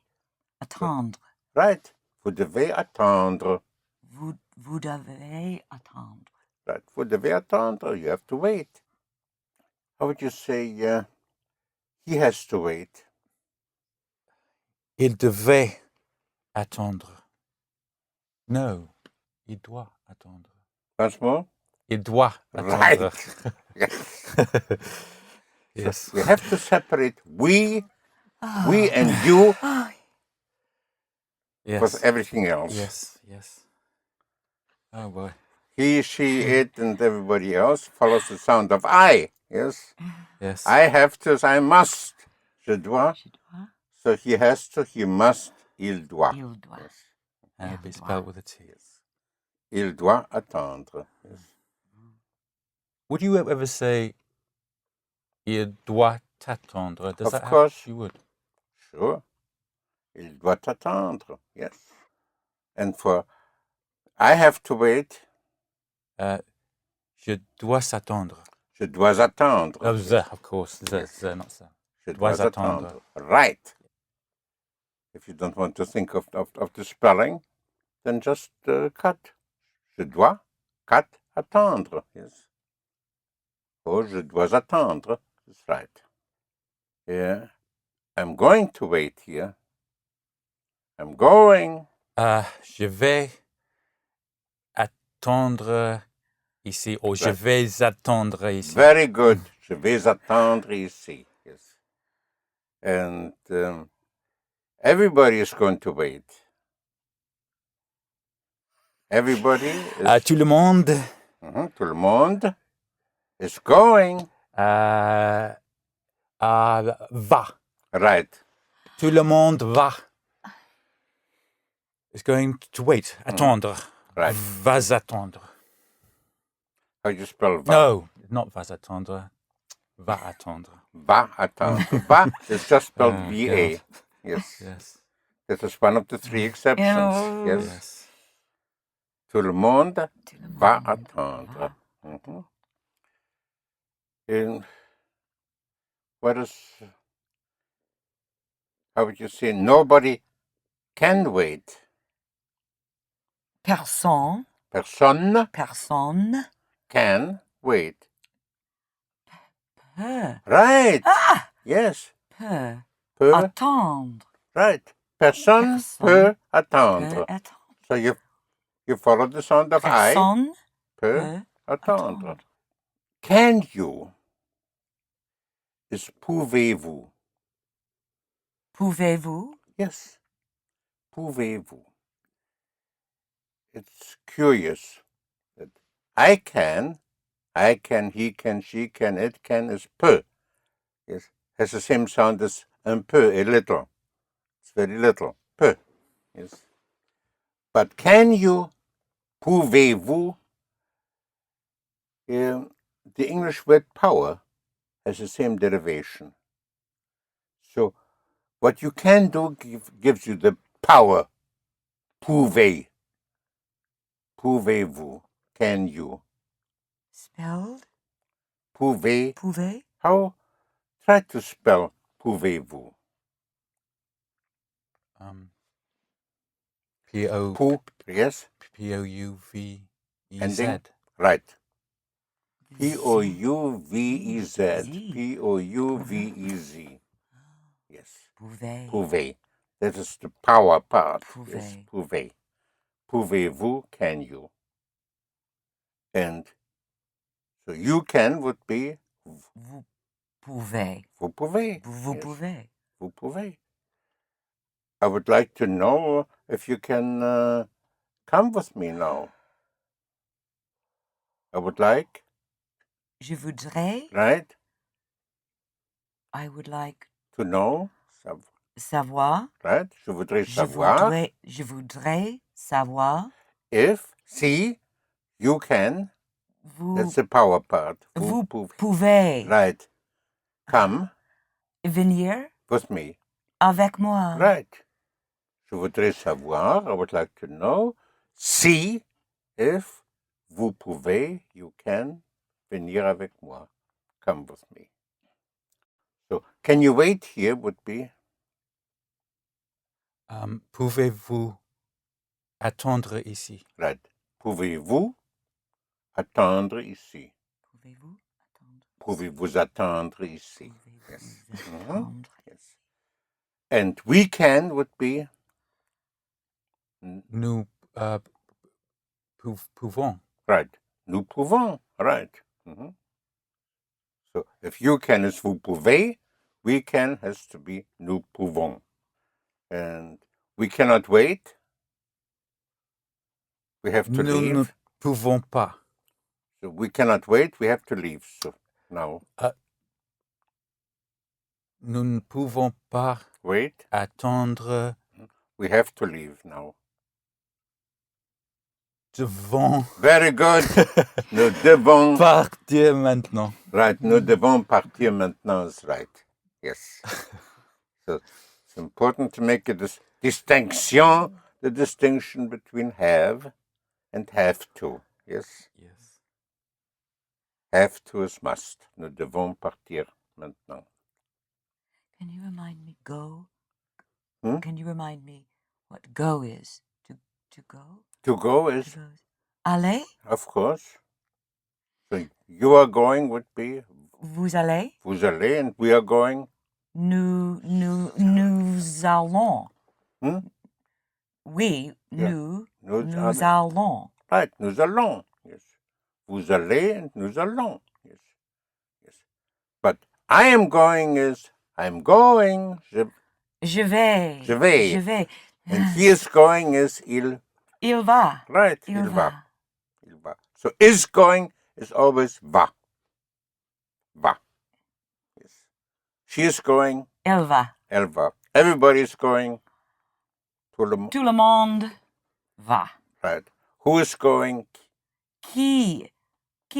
attendre. Right. Vous devez attendre. Vous devez attendre. Right. Vous devez attendre. You have to wait. How would you say he has to wait? Il devait attendre. No, il doit attendre. Once more? Il doit attendre. Right. Yes. So we have to separate we and you Yes. with everything else. Yes, yes. Oh boy. He, she, it, and everybody else follows the sound of I. Yes? Yes. I have to, I must. Je dois. Je dois. So he has to, he must, il doit. Il doit. Yes. And it'll be spelled with a T. Il doit attendre. Yes. Would you ever say il doit t'attendre? Does Of that course. You would. Sure. Il doit attendre. Yes. And for I have to wait. Je dois s'attendre. Je dois attendre. Oh, the, of course. The, not ça. Je dois dois attendre. Right. If you don't want to think of the spelling, then just cut. Je dois cut attendre. Yes. Oh, je dois attendre. That's right. Yeah. I'm going to wait here. I'm going. Je vais attendre ici. Or je vais attendre ici. Very good. Je vais attendre ici. Yes. And everybody is going to wait. Everybody is... tout le monde. Tout le monde is going. Va. Right. Tout le monde va. Is going to wait. Attendre. Right. Vas attendre. How do you spell va? No, not vas attendre. Va attendre. Va attendre. Va is just spelled V-A. Yeah. Yes. Yes. This is one of the three exceptions. Yes. Yes. Tout le monde va attendre. And what is, how would you say, nobody can wait? Personne. Personne can wait. Peut. Right. Yes. Peut. Peut. Attendre. Right. Personne peut attendre. Peut attendre. So you follow the sound of Personne I. Peut peut attendre. attendre. Can you is pouvez-vous. Pouvez-vous? Yes. Pouvez-vous. It's curious that I can, he can, she can, it can is peu. Yes. Has the same sound as un peu, a little. It's very little. Peu. Yes. But can you, pouvez-vous, the English word power has the same derivation. So what you can do gives you the power. Pouvez. Pouvez-vous. Can you? Spelled? Pouvez. Pouvez. How? Try to spell pouvez-vous. Yes. P-O-U-V-E-Z. Ending. Right. P-O-U-V-E-Z. P-O-U-V-E-Z. Yes. Pouvez. Pouvez. That is the power part. Pouvez. Yes. Pouvez. Pouvez-vous, can you? And so you can would be Vous pouvez. vous pouvez. Vous Yes. pouvez. Vous pouvez. I would like to know if you can come with me now. I would like. Je voudrais. Right? I would like To know. savoir. Right? Je voudrais savoir. Je voudrais savoir. If, see, you can. Vous, That's the power part. vous pouvez. Right. Come. Venir. With me. Avec moi. Right. Je voudrais savoir. I would like to know. See if vous pouvez, you can venir avec moi. Come with me. So, can you wait here would be. Pouvez-vous attendre ici? Right. Pouvez-vous attendre ici? Pouvez-vous attendre? Pouvez-vous attendre ici? Yes. Attendre. Yes. And we can would be. Nous pouvons. Right. Nous pouvons. Right. So if you can is vous pouvez, we can has to be nous pouvons. And we cannot wait. We have to Nous leave. ne pouvons pas. So we cannot wait, we have to leave. So now. Nous ne pouvons pas Wait. attendre. We have to leave now. Devons. Very good. Nous devons partir maintenant. Right. Nous devons partir maintenant is right. Yes. So it's important to make a distinction, the distinction between have and have to. Yes. Yes. Have to is must. Nous devons partir maintenant. Can you remind me go? Hmm? Can you remind me what go is? To go? To go is, To go. Aller? of course. So you are going would be Vous allez? vous allez, and we are going. Nous allons. Hmm? Oui, Yeah. nous Nous allons. Right, nous allons. Yes. Vous allez and nous allons. Yes. Yes. But I am going is I'm going. Je vais. Je vais. Je vais. And he is going is il. Il va. Right, il va. Il va. So is going is always va. Va. Yes. She is going. Elle va. Elle va. Everybody is going. Tout le monde va. Right. Who is going? Qui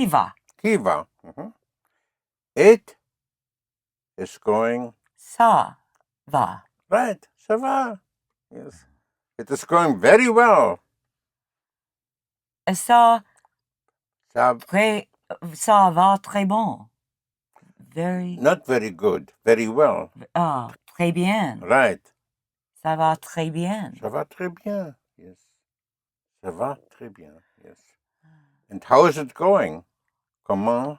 va. Qui va. It is going. Ça va. Right. Ça va. Yes. It is going very well. Ça Ça va très bon. Very. Not very good. Very well. Très bien. Right. Ça va très bien. Ça va très bien. Yes. Ça va très bien. Yes. And how is it going? Comment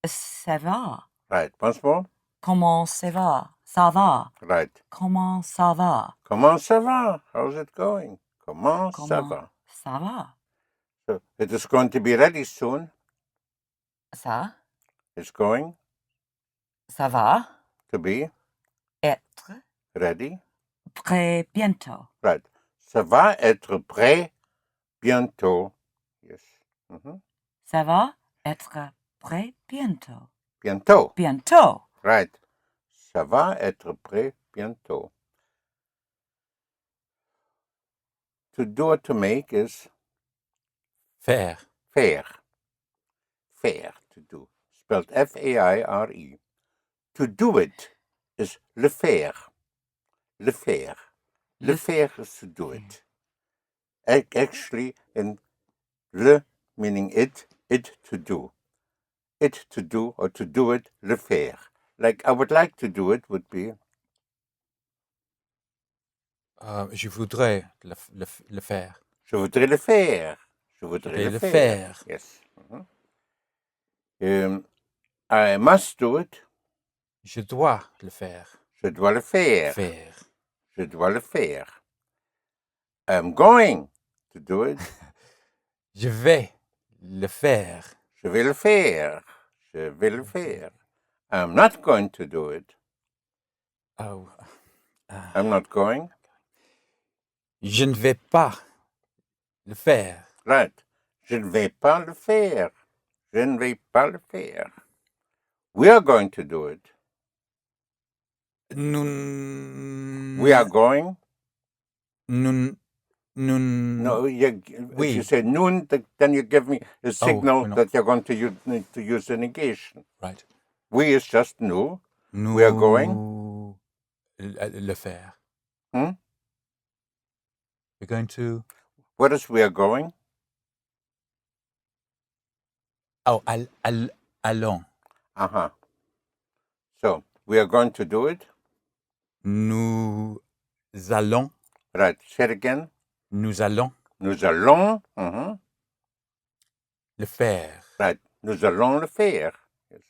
ça va? Right. Once more. Comment ça va? Ça va. Right. Comment ça va? Comment ça va? How's it going? Comment ça va? Ça va. So it is going to be ready soon. Ça. It's going. Ça va. To be. Être. Ready. Prêt bientôt. Right. Ça va être prêt bientôt. Yes. Ça va être prêt bientôt. Bientôt. Bientôt. Right. Ça va être prêt bientôt. To do or to make is faire. Faire. Faire, to do. Spelled F-A-I-R-E. To do it is le faire. Le faire. Le faire is to do it. Actually, in le meaning it to do. it to do or to do it, le faire. Like I would like to do it would be Je voudrais le faire. je voudrais le faire. Je voudrais vais le le faire. faire. Yes. I must do it. Je dois le faire. Je dois le faire. Faire. Je dois le faire. I'm going to do it. Je vais le faire. Je vais le faire. Je vais le faire. I'm not going to do it. Oh. I'm not going. Je ne vais pas le faire. Right. Je ne vais pas le faire. Je ne vais pas le faire. We are going to do it. We are going. No, No, we. if you say nun, then you give me a signal that you're going to use a negation. Right. We is just nous. We are going. Le faire. Hmm? We're going to. What is we are going? Oh, allons. Uh-huh. So, we are going to do it. Nous allons. Right. Say it again. Nous allons. Nous allons. Uh-huh. Le faire. Right. Nous allons le faire. Yes.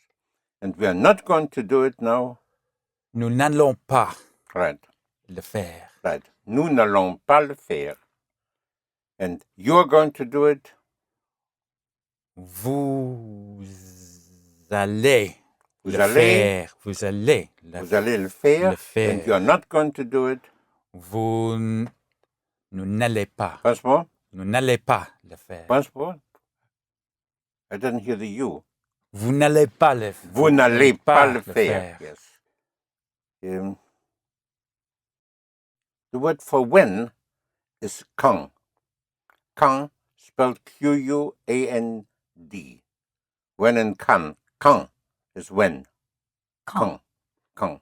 And we are not going to do it now. Nous n'allons pas. Right. Le faire. Right. Nous n'allons pas le faire. And you are going to do it. Vous allez. Vous le allez. Faire. Vous allez. Vous allez le faire. Le faire. And you are not going to do it. Vous n'allez pas. Once more. Vous n'allez pas le faire. Once more. I didn't hear the you. Vous n'allez pas le faire. Vous n'allez pas le faire. Yes. The word for when is quand. Quand, spelled Q-U-A-N-D. When and quand. Quand is when. Quand. Quand.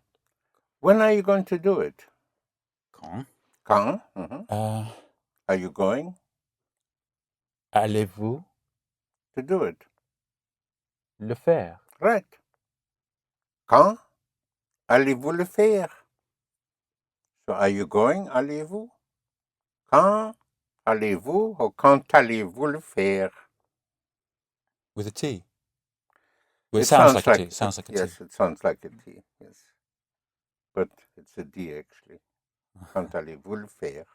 When are you going to do it? Quand? Quand. Mm-hmm. Are you going? Allez-vous to do it? Le faire. Right. Quand allez-vous le faire? So are you going? Allez-vous? Quand allez-vous or quand allez-vous le faire? With a T. Well, it sounds like a T. It sounds like a T. Yes, it sounds like a T. Yes. But it's a D actually. Quand allez-vous le faire?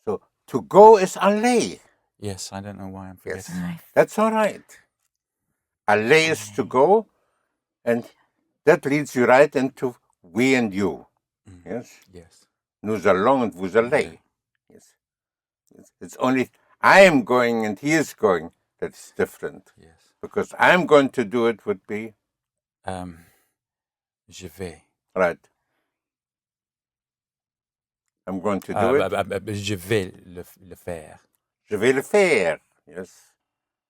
So to go is aller. Yes, I don't know why I'm forgetting. Yes. That's all right. Aller is to go, and that leads you right into we and you. Yes? Yes. Nous allons and vous allez. Yes. It's only I am going and he is going that's different. Yes. Because I'm going to do it would be je vais. Right. I'm going to do it. Je vais le faire. Je vais le faire. Yes.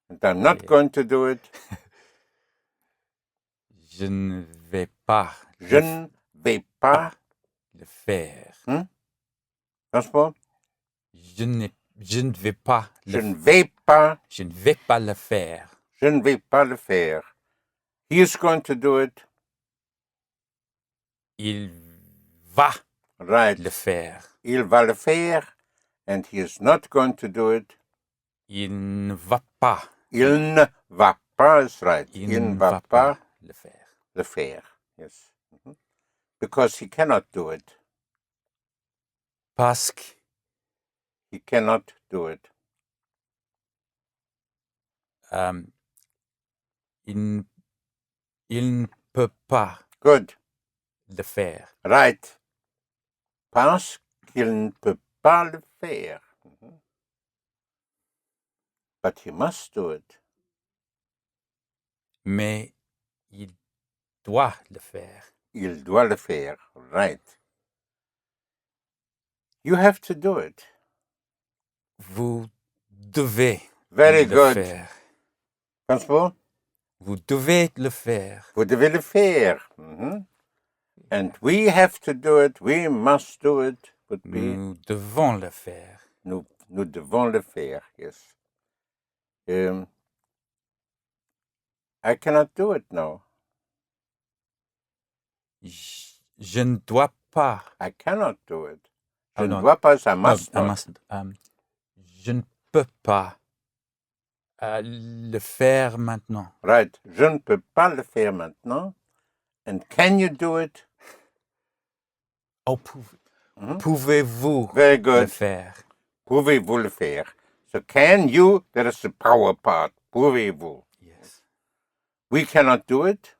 And I'm not going to do it. Je ne vais pas. Je ne vais pas le faire. Franchement? Je ne vais pas. Je ne vais pas. Je ne vais pas le faire. Je ne vais pas le faire. He is going to do it. Il va le faire. Il va le faire. And he is not going to do it. Il ne va pas. Il ne va pas is right. Il ne va pas le faire. Le faire, yes. Because he cannot do it. Parce que he cannot do it. Il ne peut pas Good. le faire. Right. Parce qu'il ne peut pas le faire. But he must do it. Mais il doit le faire. Il doit le faire. Right. You have to do it. Vous devez Very le good. faire. Francois? Vous devez le faire. Vous devez le faire. And we have to do it. We must do it. Would be, nous devons le faire. Nous devons le faire, yes. I cannot do it now. Je ne dois pas. I cannot do it. Je Oh, ne no. dois pas, I must No, I not. mustn't. Je ne peux pas le faire maintenant. Right. Je ne peux pas le faire maintenant. And can you do it? Oh, pouvez-vous Very le good. faire? Pouvez-vous le faire? So can you, that is the power part. Pouvez-vous? Yes. We cannot do it.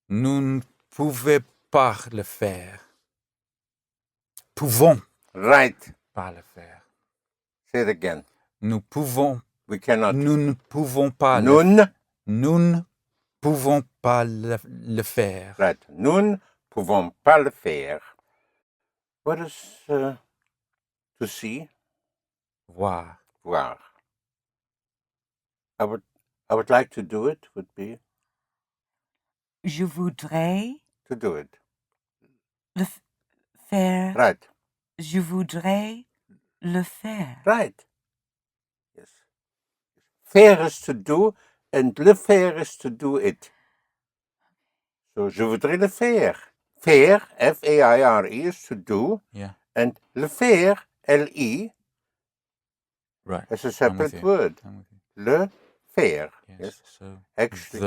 Nous ne pouvons pas le faire. Pouvons Right. pas le faire. Say it again. Nous pouvons. We cannot. Nous ne pouvons pas Nous nous ne pouvons pas le faire. Right. Nous ne pouvons pas le faire. What is to see? Voir. Voir. I would like to do it, would be Je voudrais to do it. le faire. Right. Je voudrais le faire. Right. Yes. Faire is to do, and le faire is to do it. So, je voudrais le faire. Faire, F-A-I-R-E, is to do, Yeah. and le faire, L-E, Right. is a separate word. I'm with you. Le faire. Yes. Yes. So Actually,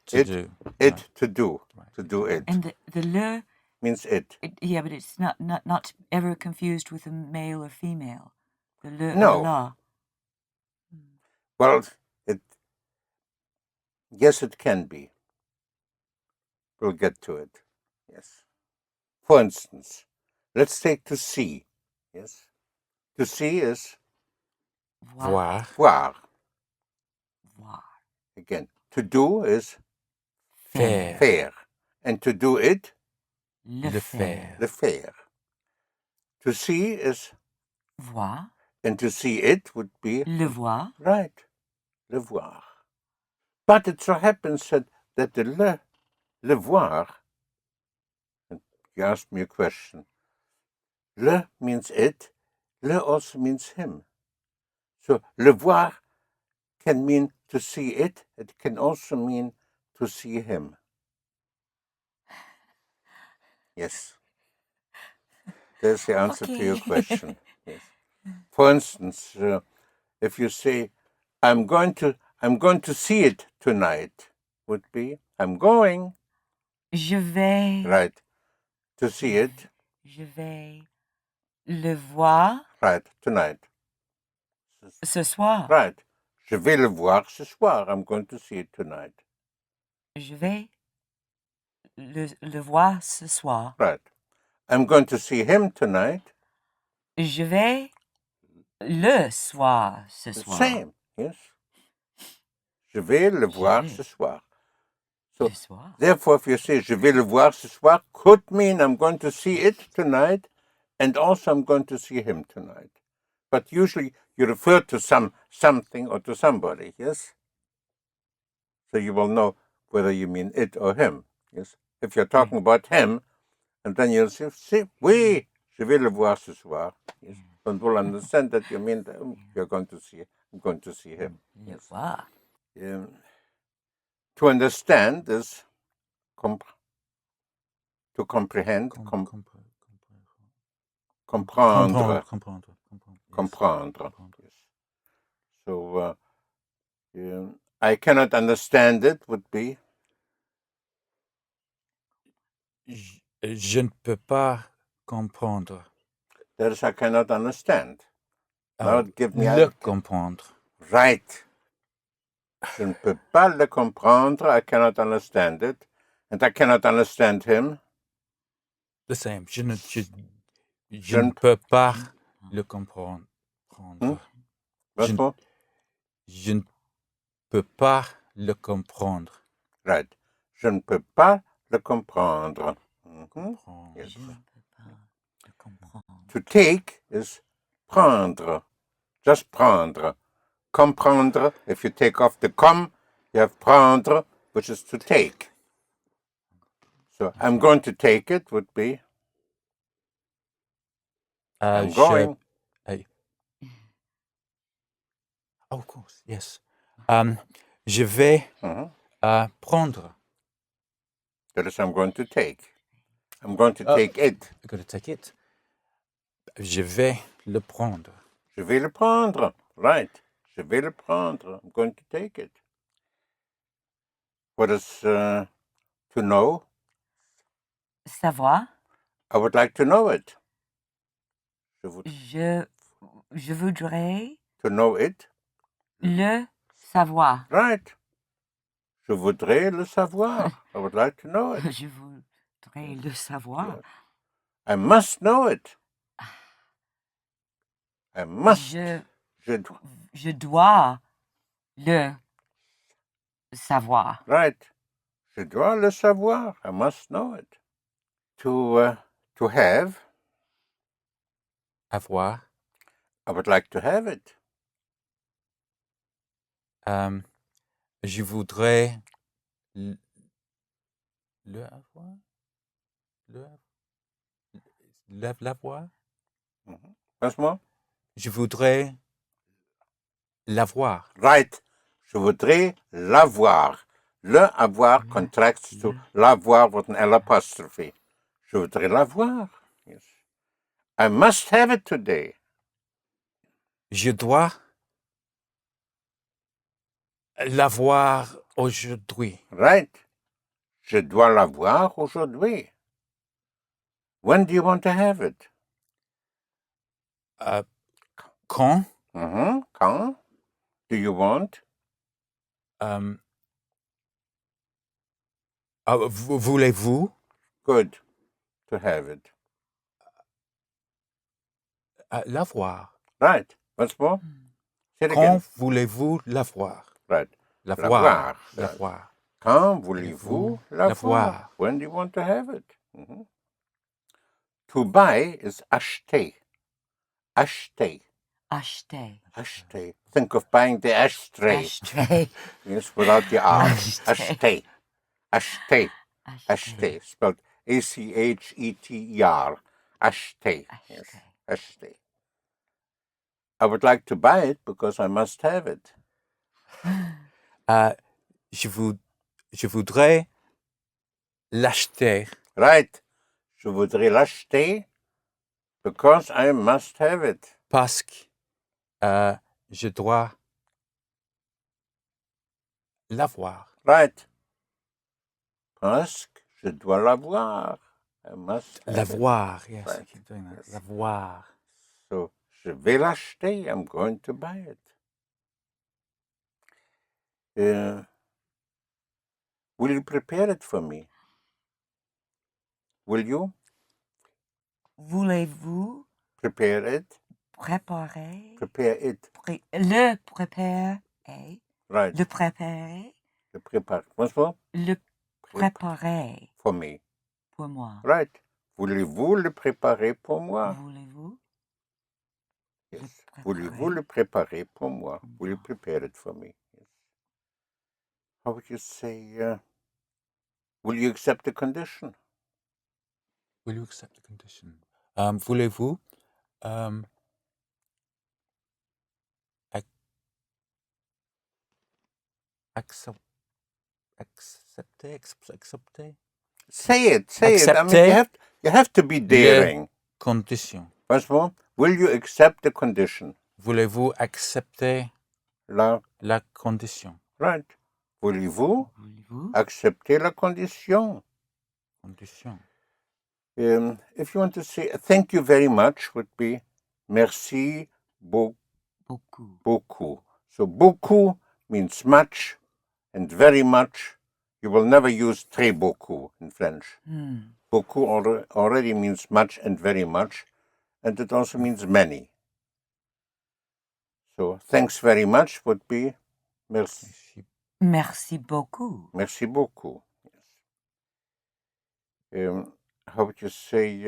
to it, do. it Right. to do. Right. To do it. And the le, Means it. yeah, but it's not ever confused with a male or female. The le No. or la. Well, yes, it can be. We'll get to it. Yes. For instance, let's take to see. Yes. To see is Voir. voir. Voir. Again, to do is Faire. faire. And to do it, Le faire. le faire. To see is, Voir. and to see it would be, Le voir. right, le voir. But it so happens that the le voir, and you asked me a question. Le means it, le also means him. So le voir can mean to see it, it can also mean to see him. Yes. There's the answer to your question. Yes. For instance, if you say, I'm going to see it tonight, would be, I'm going. Je vais. Right. To see it. Je vais le voir. Right. Tonight. Ce soir. Right. Je vais le voir ce soir. I'm going to see it tonight. Je vais le voir ce soir. Right. I'm going to see him tonight. Je vais le soir ce soir. Same. Yes. Je vais le voir ce soir. So, therefore, if you say je vais le voir ce soir, could mean I'm going to see it tonight, and also I'm going to see him tonight. But usually you refer to something or to somebody, yes? So you will know whether you mean it or him, yes? If you're talking about him, and then you'll say, oui, je vais le voir ce soir. Yes? Then we'll understand that you mean that you're going to see, I'm going to see him. Le voir. To understand is to comprehend, comprendre. Comprendre. Yes. So, I cannot understand it would be? Je ne peux pas comprendre. That is, I cannot understand. Now give me Le comprendre. Right. Je ne peux pas le comprendre. I cannot understand it. And I cannot understand him. The same. Je ne peux pas le comprendre. Je ne peux pas le comprendre. Right. Je ne peux pas le comprendre. Yes. Je ne peux pas le comprendre. To take is prendre. Just prendre. Comprendre, if you take off the com, you have prendre, which is to take. So I'm going to take it would be I'm going. Oh, of course, yes. Je vais Mhm. prendre. That is, I'm going to take. I'm going to take it. I'm going to take it. Je vais le prendre. Je vais le prendre. Right. Je vais le prendre. I'm going to take it. What is to know? Savoir. I would like to know it. Je voudrais To know it. le savoir. Right. Je voudrais le savoir. I would like to know it. Je voudrais le savoir. Yes. I must know it. I must. Je dois le savoir. Right. Je dois le savoir. I must know it. To have. Avoir. I would like to have it. Je voudrais le avoir. L'avoir. Once more. Je voudrais l'avoir. Right. Je voudrais l'avoir. Le avoir contracts to l'avoir with an L apostrophe. Je voudrais l'avoir. Yes. I must have it today. Je dois l'avoir aujourd'hui. Right. Je dois l'avoir aujourd'hui. When do you want to have it? Quand? Quand? Do you want? Voulez-vous? Good. To have it. L'avoir. Right. Once more. Say it Quand again. voulez-vous l'avoir? Right. L'avoir. L'avoir. Quand voulez-vous l'avoir? When do you want to have it? To buy is acheter. Acheter. Acheter. Acheter. Think of buying the ashtray. Ashtray. Yes, without the R. Acheter. Acheter. Acheter. Spelled A-C-H-E-T-E-R. Acheter. Yes. Acheter. I would like to buy it because I must have it. Je voudrais l'acheter. Right. Je voudrais l'acheter because I must have it. Parce que je dois l'avoir. Right. Parce que je dois l'avoir. I must have L'avoir. it. Yes, Right. I keep doing that. Yes. L'avoir. So, je vais l'acheter. I'm going to buy it. Will you prepare it for me? Will you? Voulez-vous Prepare it. préparer? Prepare it. Le préparer. Right. Le préparer. Le prépare. Once more. Le préparer. For me. Pour moi. Right. Voulez-vous le préparer pour moi? Voulez-vous? Yes. Voulez-vous le préparer pour moi? Will you prepare it for me? Yes. How would you say, will you accept the condition? Will you accept the condition? Voulez-vous accepter? Say it. I mean, you have to be daring. Condition. Once more. Will you accept the condition? Voulez-vous accepter la condition? Right. Voulez-vous accepter la condition? Condition. If you want to say thank you very much, would be merci beaucoup. So beaucoup means much, and very much. You will never use très beaucoup in French. Beaucoup already means much and very much, and it also means many. So thanks very much would be merci. Merci beaucoup. Merci beaucoup. Yes. How would you say,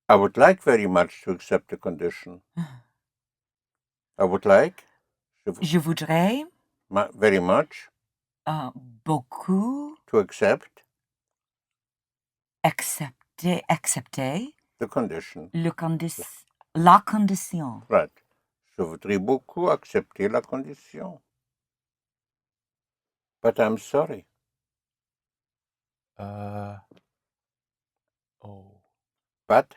I would like very much to accept the condition. I would like. Je voudrais. Very much. Beaucoup. To accept. Accepter. The condition. La condition. Right. Je voudrais beaucoup accepter la condition. But I'm sorry. Oh. But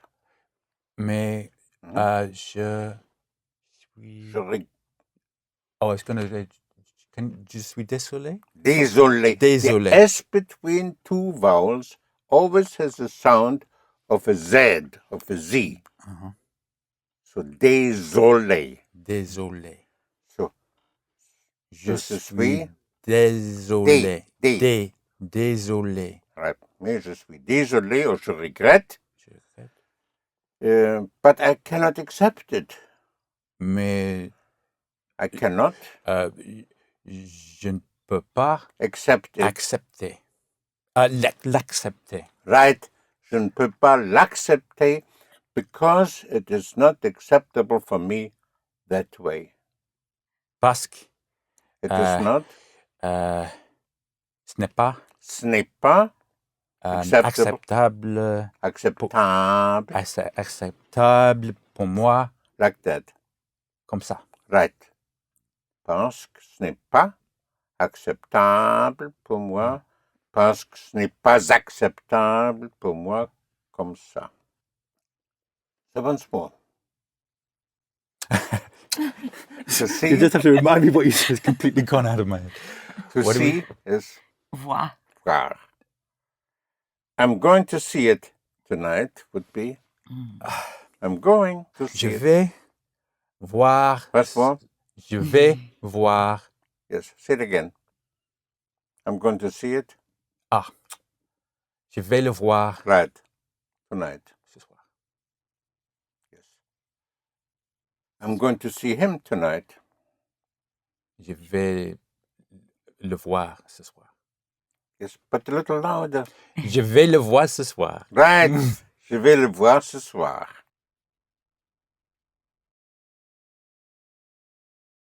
Mais je suis. Oh, est-ce que je suis désolé? Désolé. Désolé. The S between two vowels always has the sound of a Z, of a Z. Uh-huh. So désolé. Désolé. So Je suis désolé. Désolé. Right. Mais je suis désolé or je regrette. Je regrette. But I cannot accept it. Mais I cannot je ne peux pas accept it. accepter. L'accepter. Right. Je ne peux pas l'accepter because it is not acceptable for me that way. Parce que It is not. Ce n'est pas acceptable. Acceptable pour moi. Like that. Comme ça. Right. Parce que ce n'est pas acceptable pour moi. Parce que ce n'est pas acceptable pour moi comme ça. So once more. To see, You just have to remind me what you said. It's completely gone out of my head. to see is Voir. voir. I'm going to see it tonight would be. I'm going to see Je it. vais voir. Once more. Je vais voir. Yes, say it again. I'm going to see it. Je vais le voir. Right. Tonight. Ce soir. Yes. I'm going to see him tonight. Je vais le voir ce soir. Yes, but a little louder. Je vais le voir ce soir. Right. Je vais le voir ce soir.